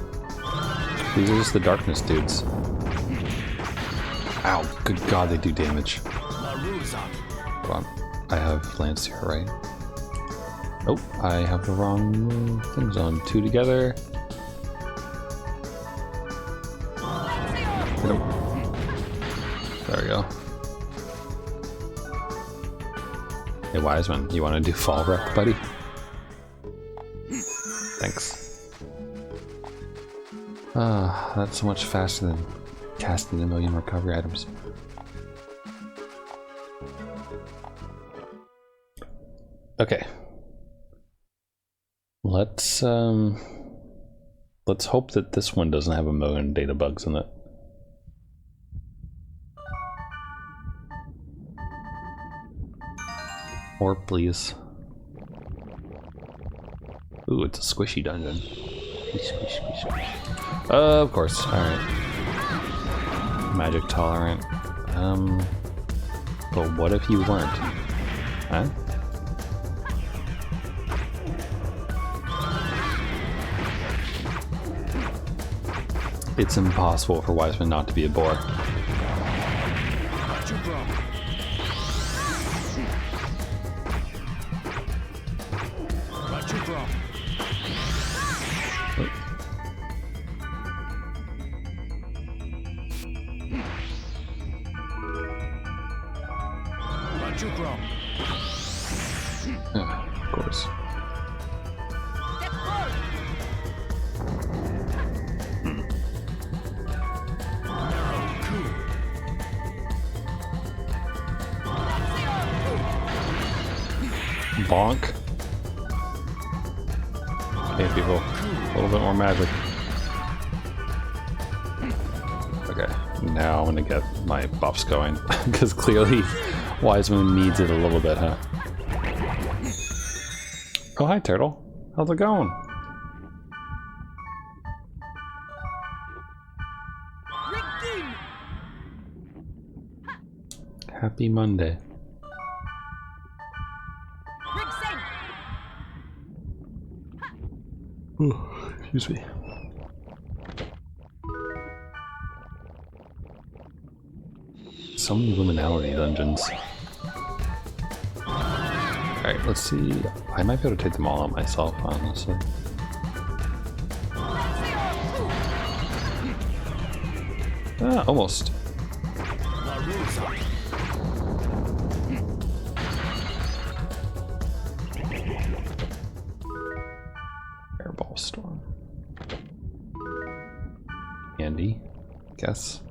These are just the darkness dudes. Ow, good god, they do damage. Hold on. I have Lance here, right? Oh, I have the wrong things on. Two together. Nope. There we go. Hey, Wiseman, you want to do fall rep, buddy? Thanks. Ah, that's so much faster than casting a million recovery items. Okay. Let's hope that this one doesn't have a million data bugs in it. Or please. Ooh, it's a squishy dungeon. Squish, squish, squish, squish. Of course. Alright. Magic tolerant. But what if you weren't? Huh? It's impossible for Wiseman not to be a bore. Of course. Bonk. Okay, people. A little bit more magic. Okay, now I'm gonna get my buffs going. Because clearly Wiseman needs it a little bit, huh? Oh, hi, Turtle. How's it going? Happy Monday. Ooh, excuse me. So many liminality dungeons. Alright, let's see. I might be able to take them all out myself, honestly. Ah, almost. Airball storm. Andy, guess.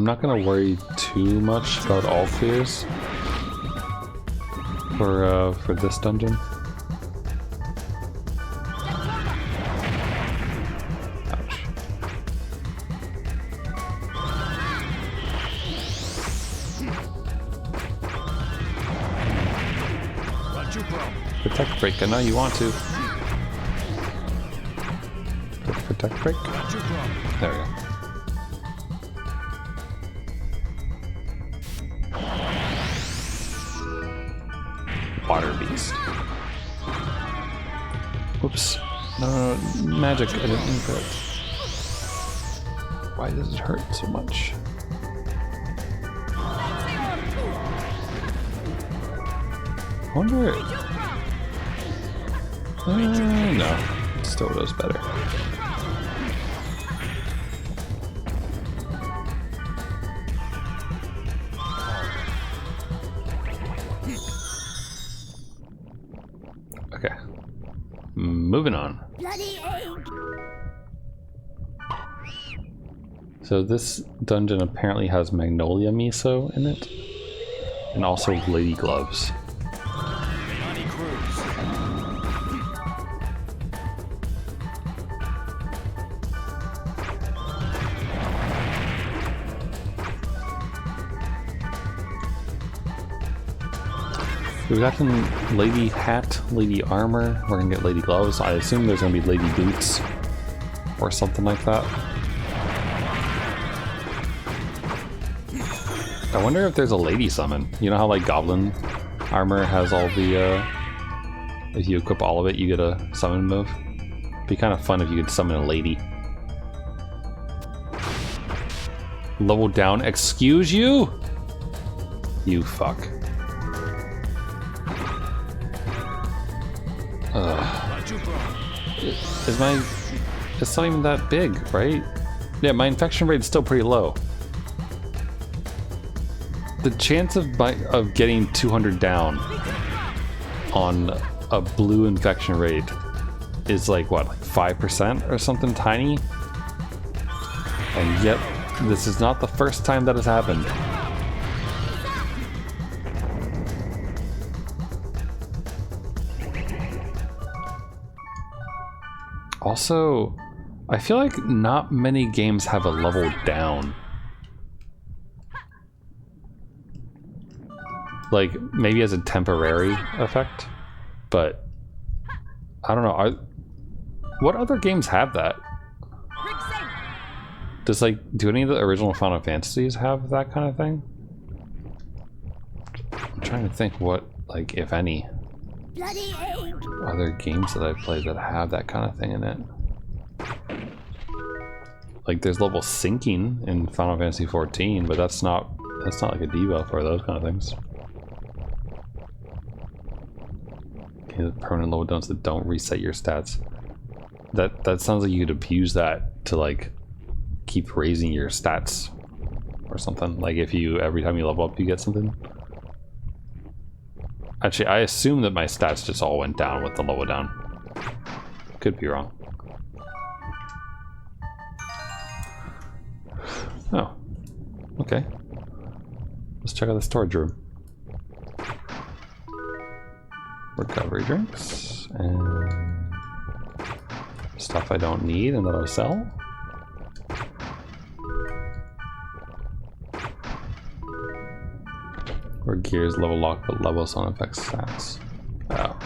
I'm not gonna worry too much about all clears for this dungeon. Ouch. Protect break. I know you want to. Protect break. There we go. Water beast. Whoops. No, magic. I didn't mean for it. Why does it hurt so much? I wonder. No. Still does better. Okay. Moving on. Bloody egg. So this dungeon apparently has magnolia miso in it, and also lady gloves. We've gotten lady hat, lady armor, we're gonna get lady gloves. I assume there's gonna be lady boots or something like that. I wonder if there's a lady summon. You know how like goblin armor has all the, if you equip all of it, you get a summon move? It'd be kind of fun if you could summon a lady. Level down, excuse you? You fuck. It's not even that big, right? Yeah, my infection rate is still pretty low. The chance of getting 200 down on a blue infection rate is like what, like 5% or something tiny? And yet, this is not the first time that has happened. Also, I feel like not many games have a level down. Like, maybe as a temporary effect, but I don't know. What other games have that? Does do any of the original Final Fantasies have that kind of thing? I'm trying to think what, like, if any, Bloody egg. other games that I've played that have that kind of thing in it. Like, there's level syncing in Final Fantasy 14, but that's not like a debuff or those kind of things. Okay, the permanent level downs that don't reset your stats. That sounds like you could abuse that to like keep raising your stats or something. Like if you every time you level up you get something. Actually, I assume that my stats just all went down with the level down. Could be wrong. Oh, okay. Let's check out the storage room. Recovery drinks and stuff I don't need and that I'll sell. Or gears level lock but levels on effects stats. Oh.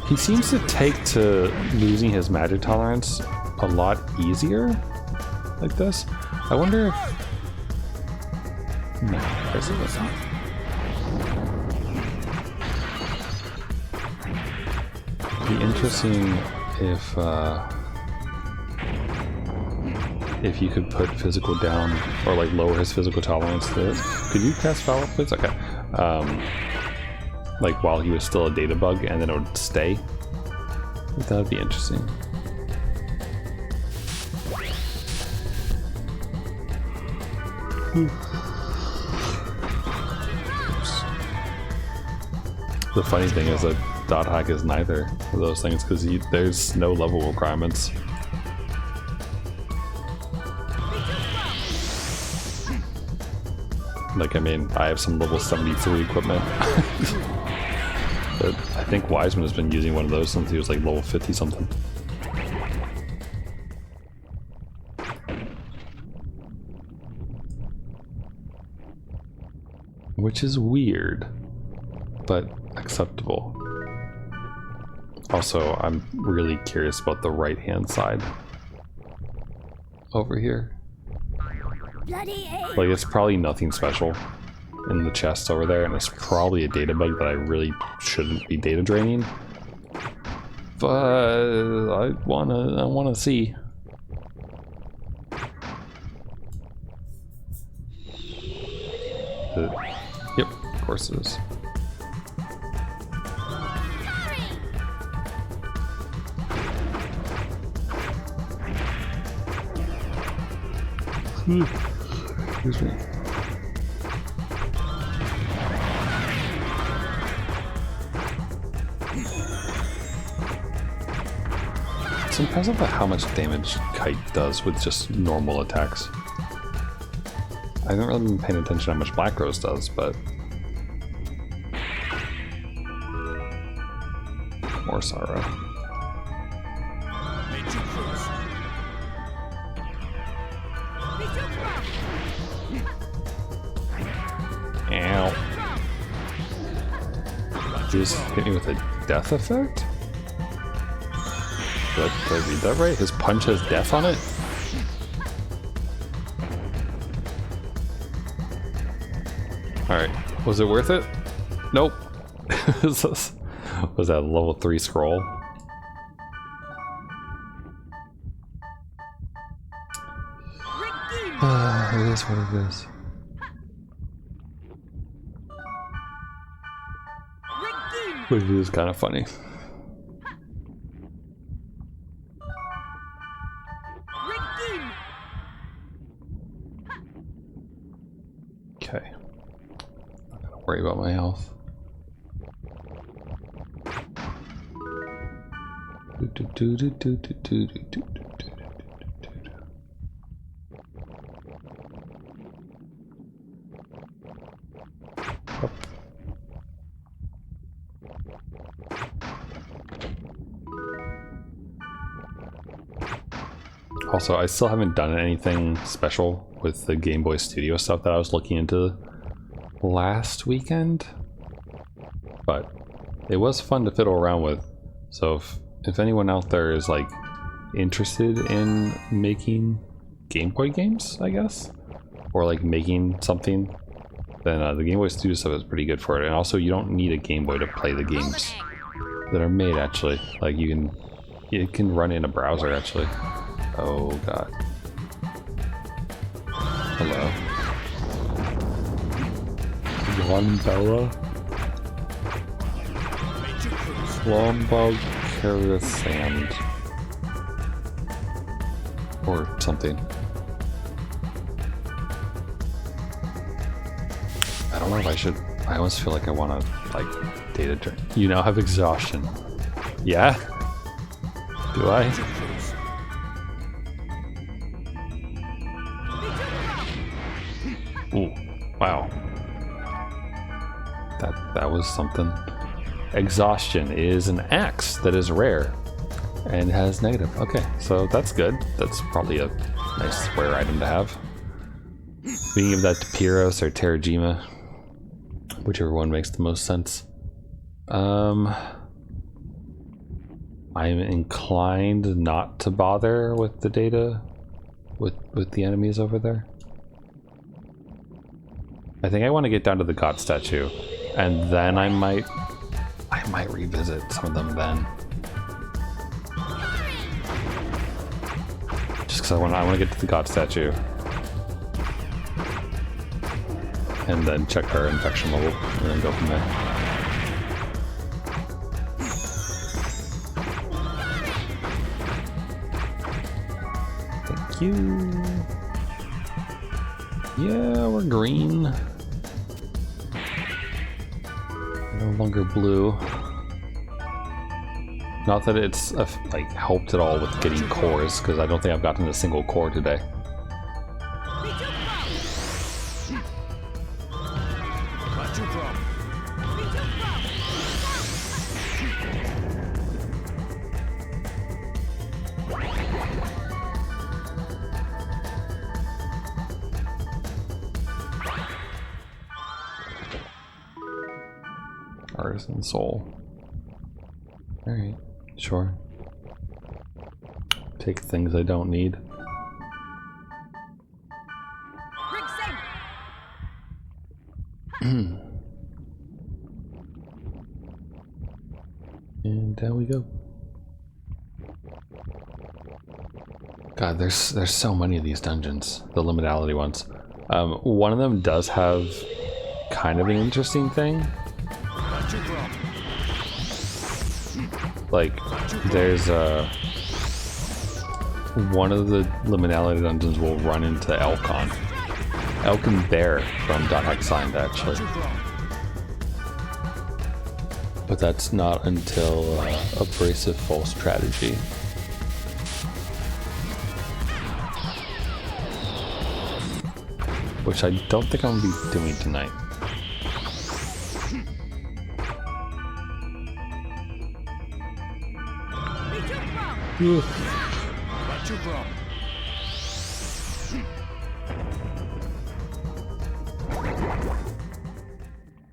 He seems to take to losing his magic tolerance a lot easier like this. I wonder if... No, I guess it doesn't. It'd be interesting if you could put physical down or like lower his physical tolerance to this. Could you cast follow, please? Okay. like while he was still a data bug, and then it would stay. That would be interesting. The funny thing is that dot hack is neither of those things because there's no level requirements. Like, I mean, I have some level 73 equipment. But I think Wiseman has been using one of those since he was like level 50 something. Which is weird, but acceptable. Also, I'm really curious about the right-hand side over here. Like, it's probably nothing special in the chest over there, and it's probably a data bug that I really shouldn't be data draining. But I wanna see. Yep, of course it is. Excuse me. It's impressive at how much damage Kite does with just normal attacks. I haven't really been paying attention how much Black Rose does, but... more sorrow. Ow. Did he just hit me with a death effect? Did I read that right? His punch has death on it? Alright, was it worth it? Nope. Was that a level 3 scroll? It is what it is. Which is kind of funny. Okay. Not gonna worry about my health. Up. Also, I still haven't done anything special with the Game Boy Studio stuff that I was looking into last weekend, but it was fun to fiddle around with. So if anyone out there is like interested in making Game Boy games, I guess, or like making something, then the Game Boy Studio stuff is pretty good for it. And also, you don't need a Game Boy to play the games that are made. Actually, like it can run in a browser actually. Oh god. Hello. Lombella? Lombog Sand. Or something. I don't know if I should. I almost feel like I want to, like, data drain. You now have exhaustion. Yeah? Do I? Ooh, wow. That was something. Exhaustion is an axe that is rare and has negative. Okay, so that's good. That's probably a nice rare item to have. We can give that to Pyros or Terrajima, whichever one makes the most sense. I'm inclined not to bother with the data with the enemies over there. I think I want to get down to the god statue, and then I might revisit some of them then. Just because I want to get to the god statue, and then check our infection level, and then go from there. Thank you. Yeah, we're green. No longer blue. Not that it's like helped at all with getting cores, because I don't think I've gotten a single core today. Artisan soul. Alright, sure. Take things I don't need. And down we go. God, there's so many of these dungeons, the liminality ones. One of them does have kind of an interesting thing. Like, there's one of the liminality dungeons will run into Elkon. Elkon Bear from .Hexsigned, actually. But that's not until Abrasive Full Strategy. Which I don't think I'm going to be doing tonight.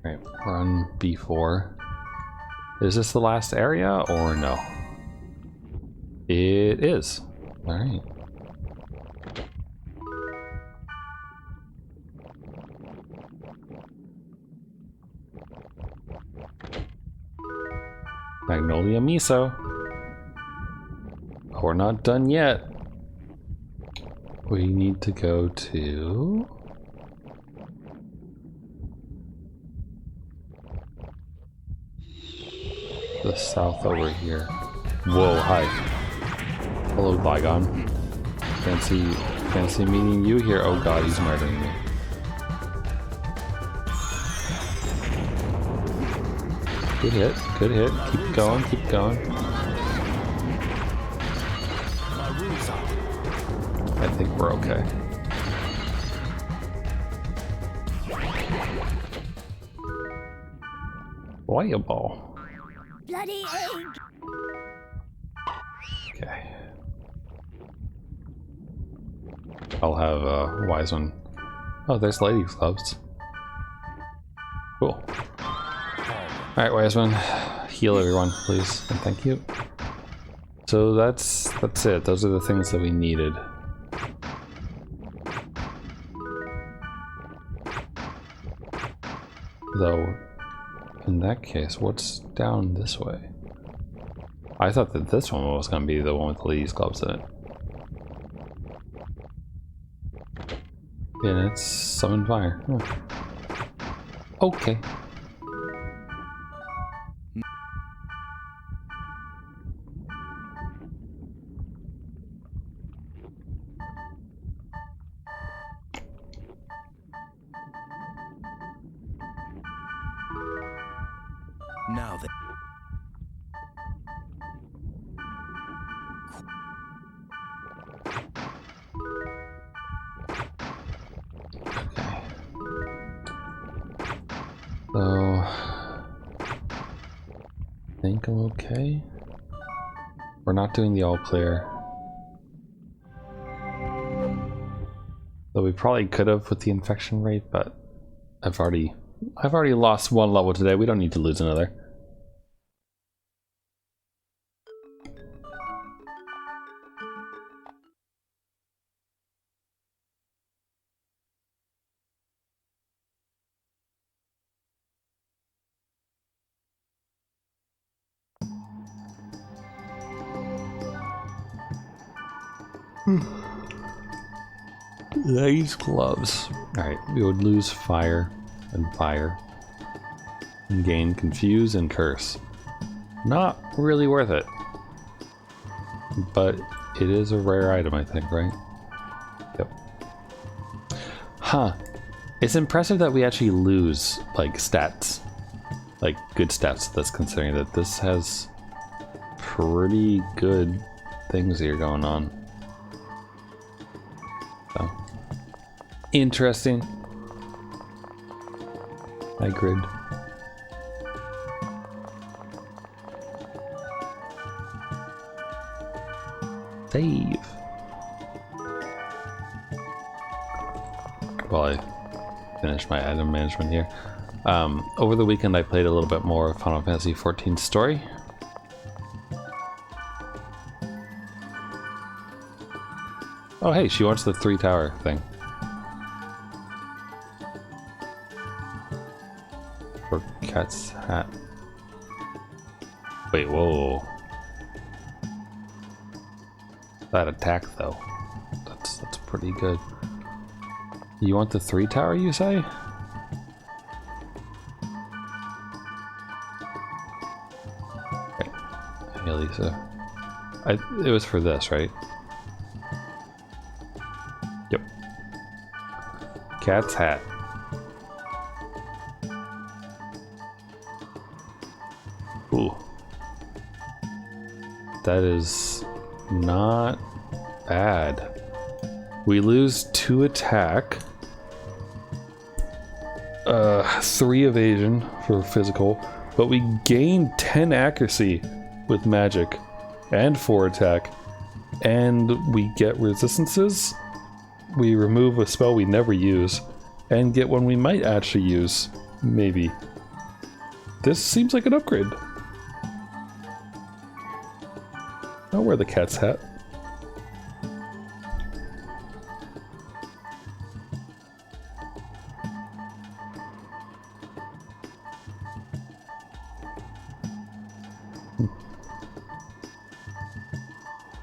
Alright, we're on B4. Is this the last area or no? It is. Alright. Magnolia Miso. We're not done yet. We need to go to... the south over here. Whoa, hi. Hello, Bygone. Fancy meeting you here. Oh god, he's murdering me. Good hit, good hit. Keep going, keep going. I think we're okay. Fireball. Bloody egg. Okay. I'll have a wise one. Oh, there's lady gloves. Cool. Alright, wise one. Heal everyone, please. And thank you. So that's it. Those are the things that we needed. Though, in that case, what's down this way? I thought that this one was going to be the one with the lady's gloves in it. And it's summon fire. Oh. Okay. Now then. Okay. So, I think I'm okay. We're not doing the all clear. Though we probably could have with the infection rate, but I've already lost one level today. We don't need to lose another. These gloves. Alright, we would lose fire and fire. And gain confuse and curse. Not really worth it. But it is a rare item, I think, right? Yep. Huh. It's impressive that we actually lose, like, stats. Like, good stats, that's considering that this has pretty good things here going on. So, interesting. My grid. Save. While I finish my item management here. Over the weekend I played a little bit more of Final Fantasy 14 story. Oh hey, she wants the 3 tower thing. For Cat's hat. Wait, whoa. That attack though. That's pretty good. You want the 3 tower, you say? Okay. Hey Lisa. It was for this, right? Yep. Cat's hat. Ooh. That is not bad. We lose 2 attack, 3 evasion for physical, but we gain 10 accuracy with magic and 4 attack, and we get resistances. We remove a spell we never use and get one we might actually use, maybe. This seems like an upgrade. I'll wear the cat's hat.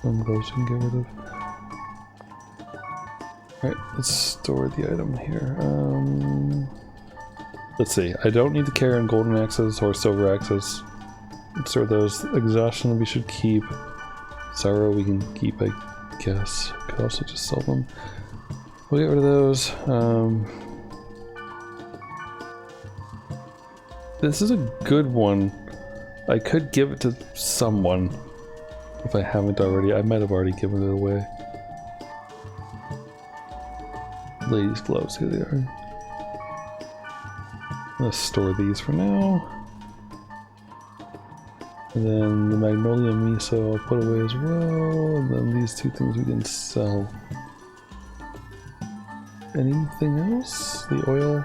Some of those you can get rid of. Alright, let's store the item here. Let's see, I don't need to carry on golden axes or silver axes. Let's store those. Exhaustion we should keep. Sorrow we can keep, I guess. Could also just sell them. We'll get rid of those. This is a good one. I could give it to someone. If I haven't already. I might have already given it away. Ladies' gloves, here they are. Let's store these for now. And then the magnolia miso I'll put away as well. And then these 2 things we can sell. Anything else? The oil?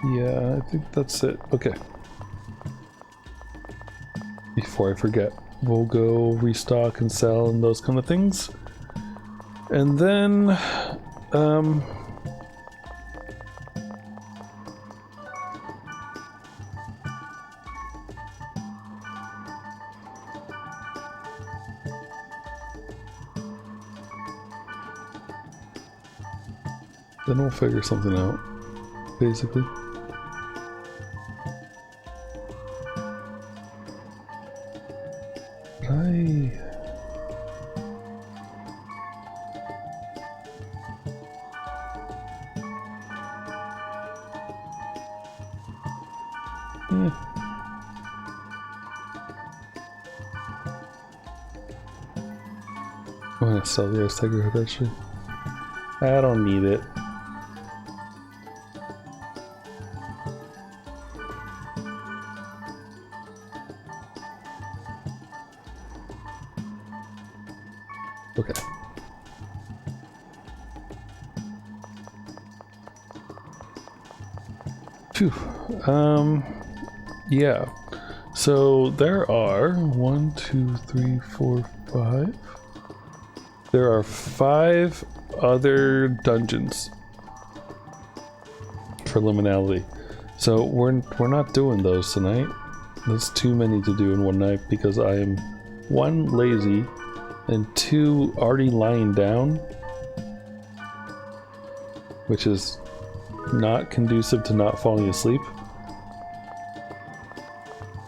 Yeah, I think that's it. Okay. Before I forget, we'll go restock and sell and those kind of things. And then, then we'll figure something out, basically. I'm gonna sell the ice tiger head actually. I don't need it. Okay. Phew. Yeah. So there are 1, 2, 3, 4, 5. There are 5 other dungeons for liminality. So we're not doing those tonight. That's too many to do in one night because I am 1, lazy, and 2, already lying down, which is not conducive to not falling asleep.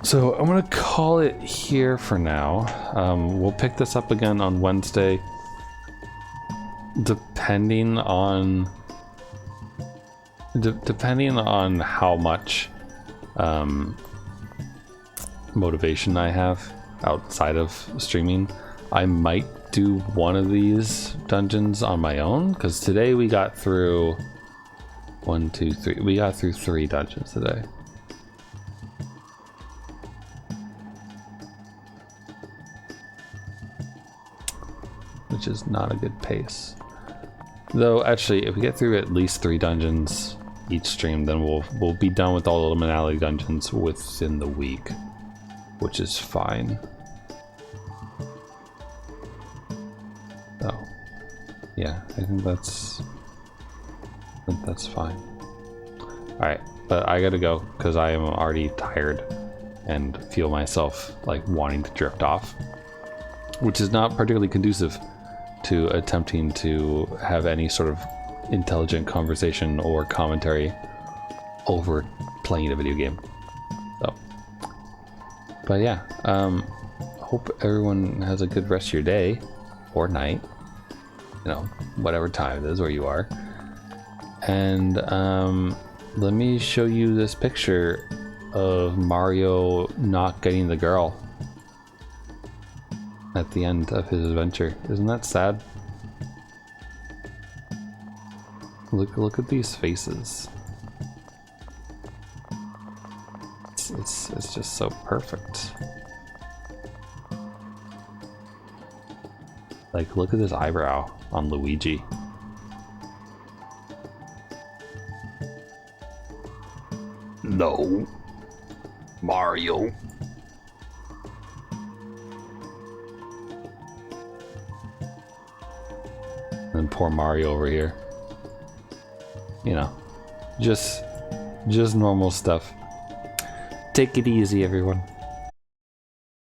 So I'm gonna call it here for now. We'll pick this up again on Wednesday, depending on how much motivation I have outside of streaming. I might do one of these dungeons on my own, because today we got through 1, 2, 3. We got through 3 dungeons today. Which is not a good pace. Though actually, if we get through at least 3 dungeons each stream, then we'll be done with all the liminality dungeons within the week, which is fine. So yeah, I think that's fine. All right, but I gotta go because I am already tired and feel myself like wanting to drift off, which is not particularly conducive to attempting to have any sort of intelligent conversation or commentary over playing a video game. So, but yeah, hope everyone has a good rest of your day or night, you know, whatever time it is where you are. And let me show you this picture of Mario not getting the girl at the end of his adventure. Isn't that sad? Look at these faces. It's just so perfect. Like, look at this eyebrow on Luigi. No, Mario. And poor Mario over here. You know, just normal stuff. Take it easy, everyone.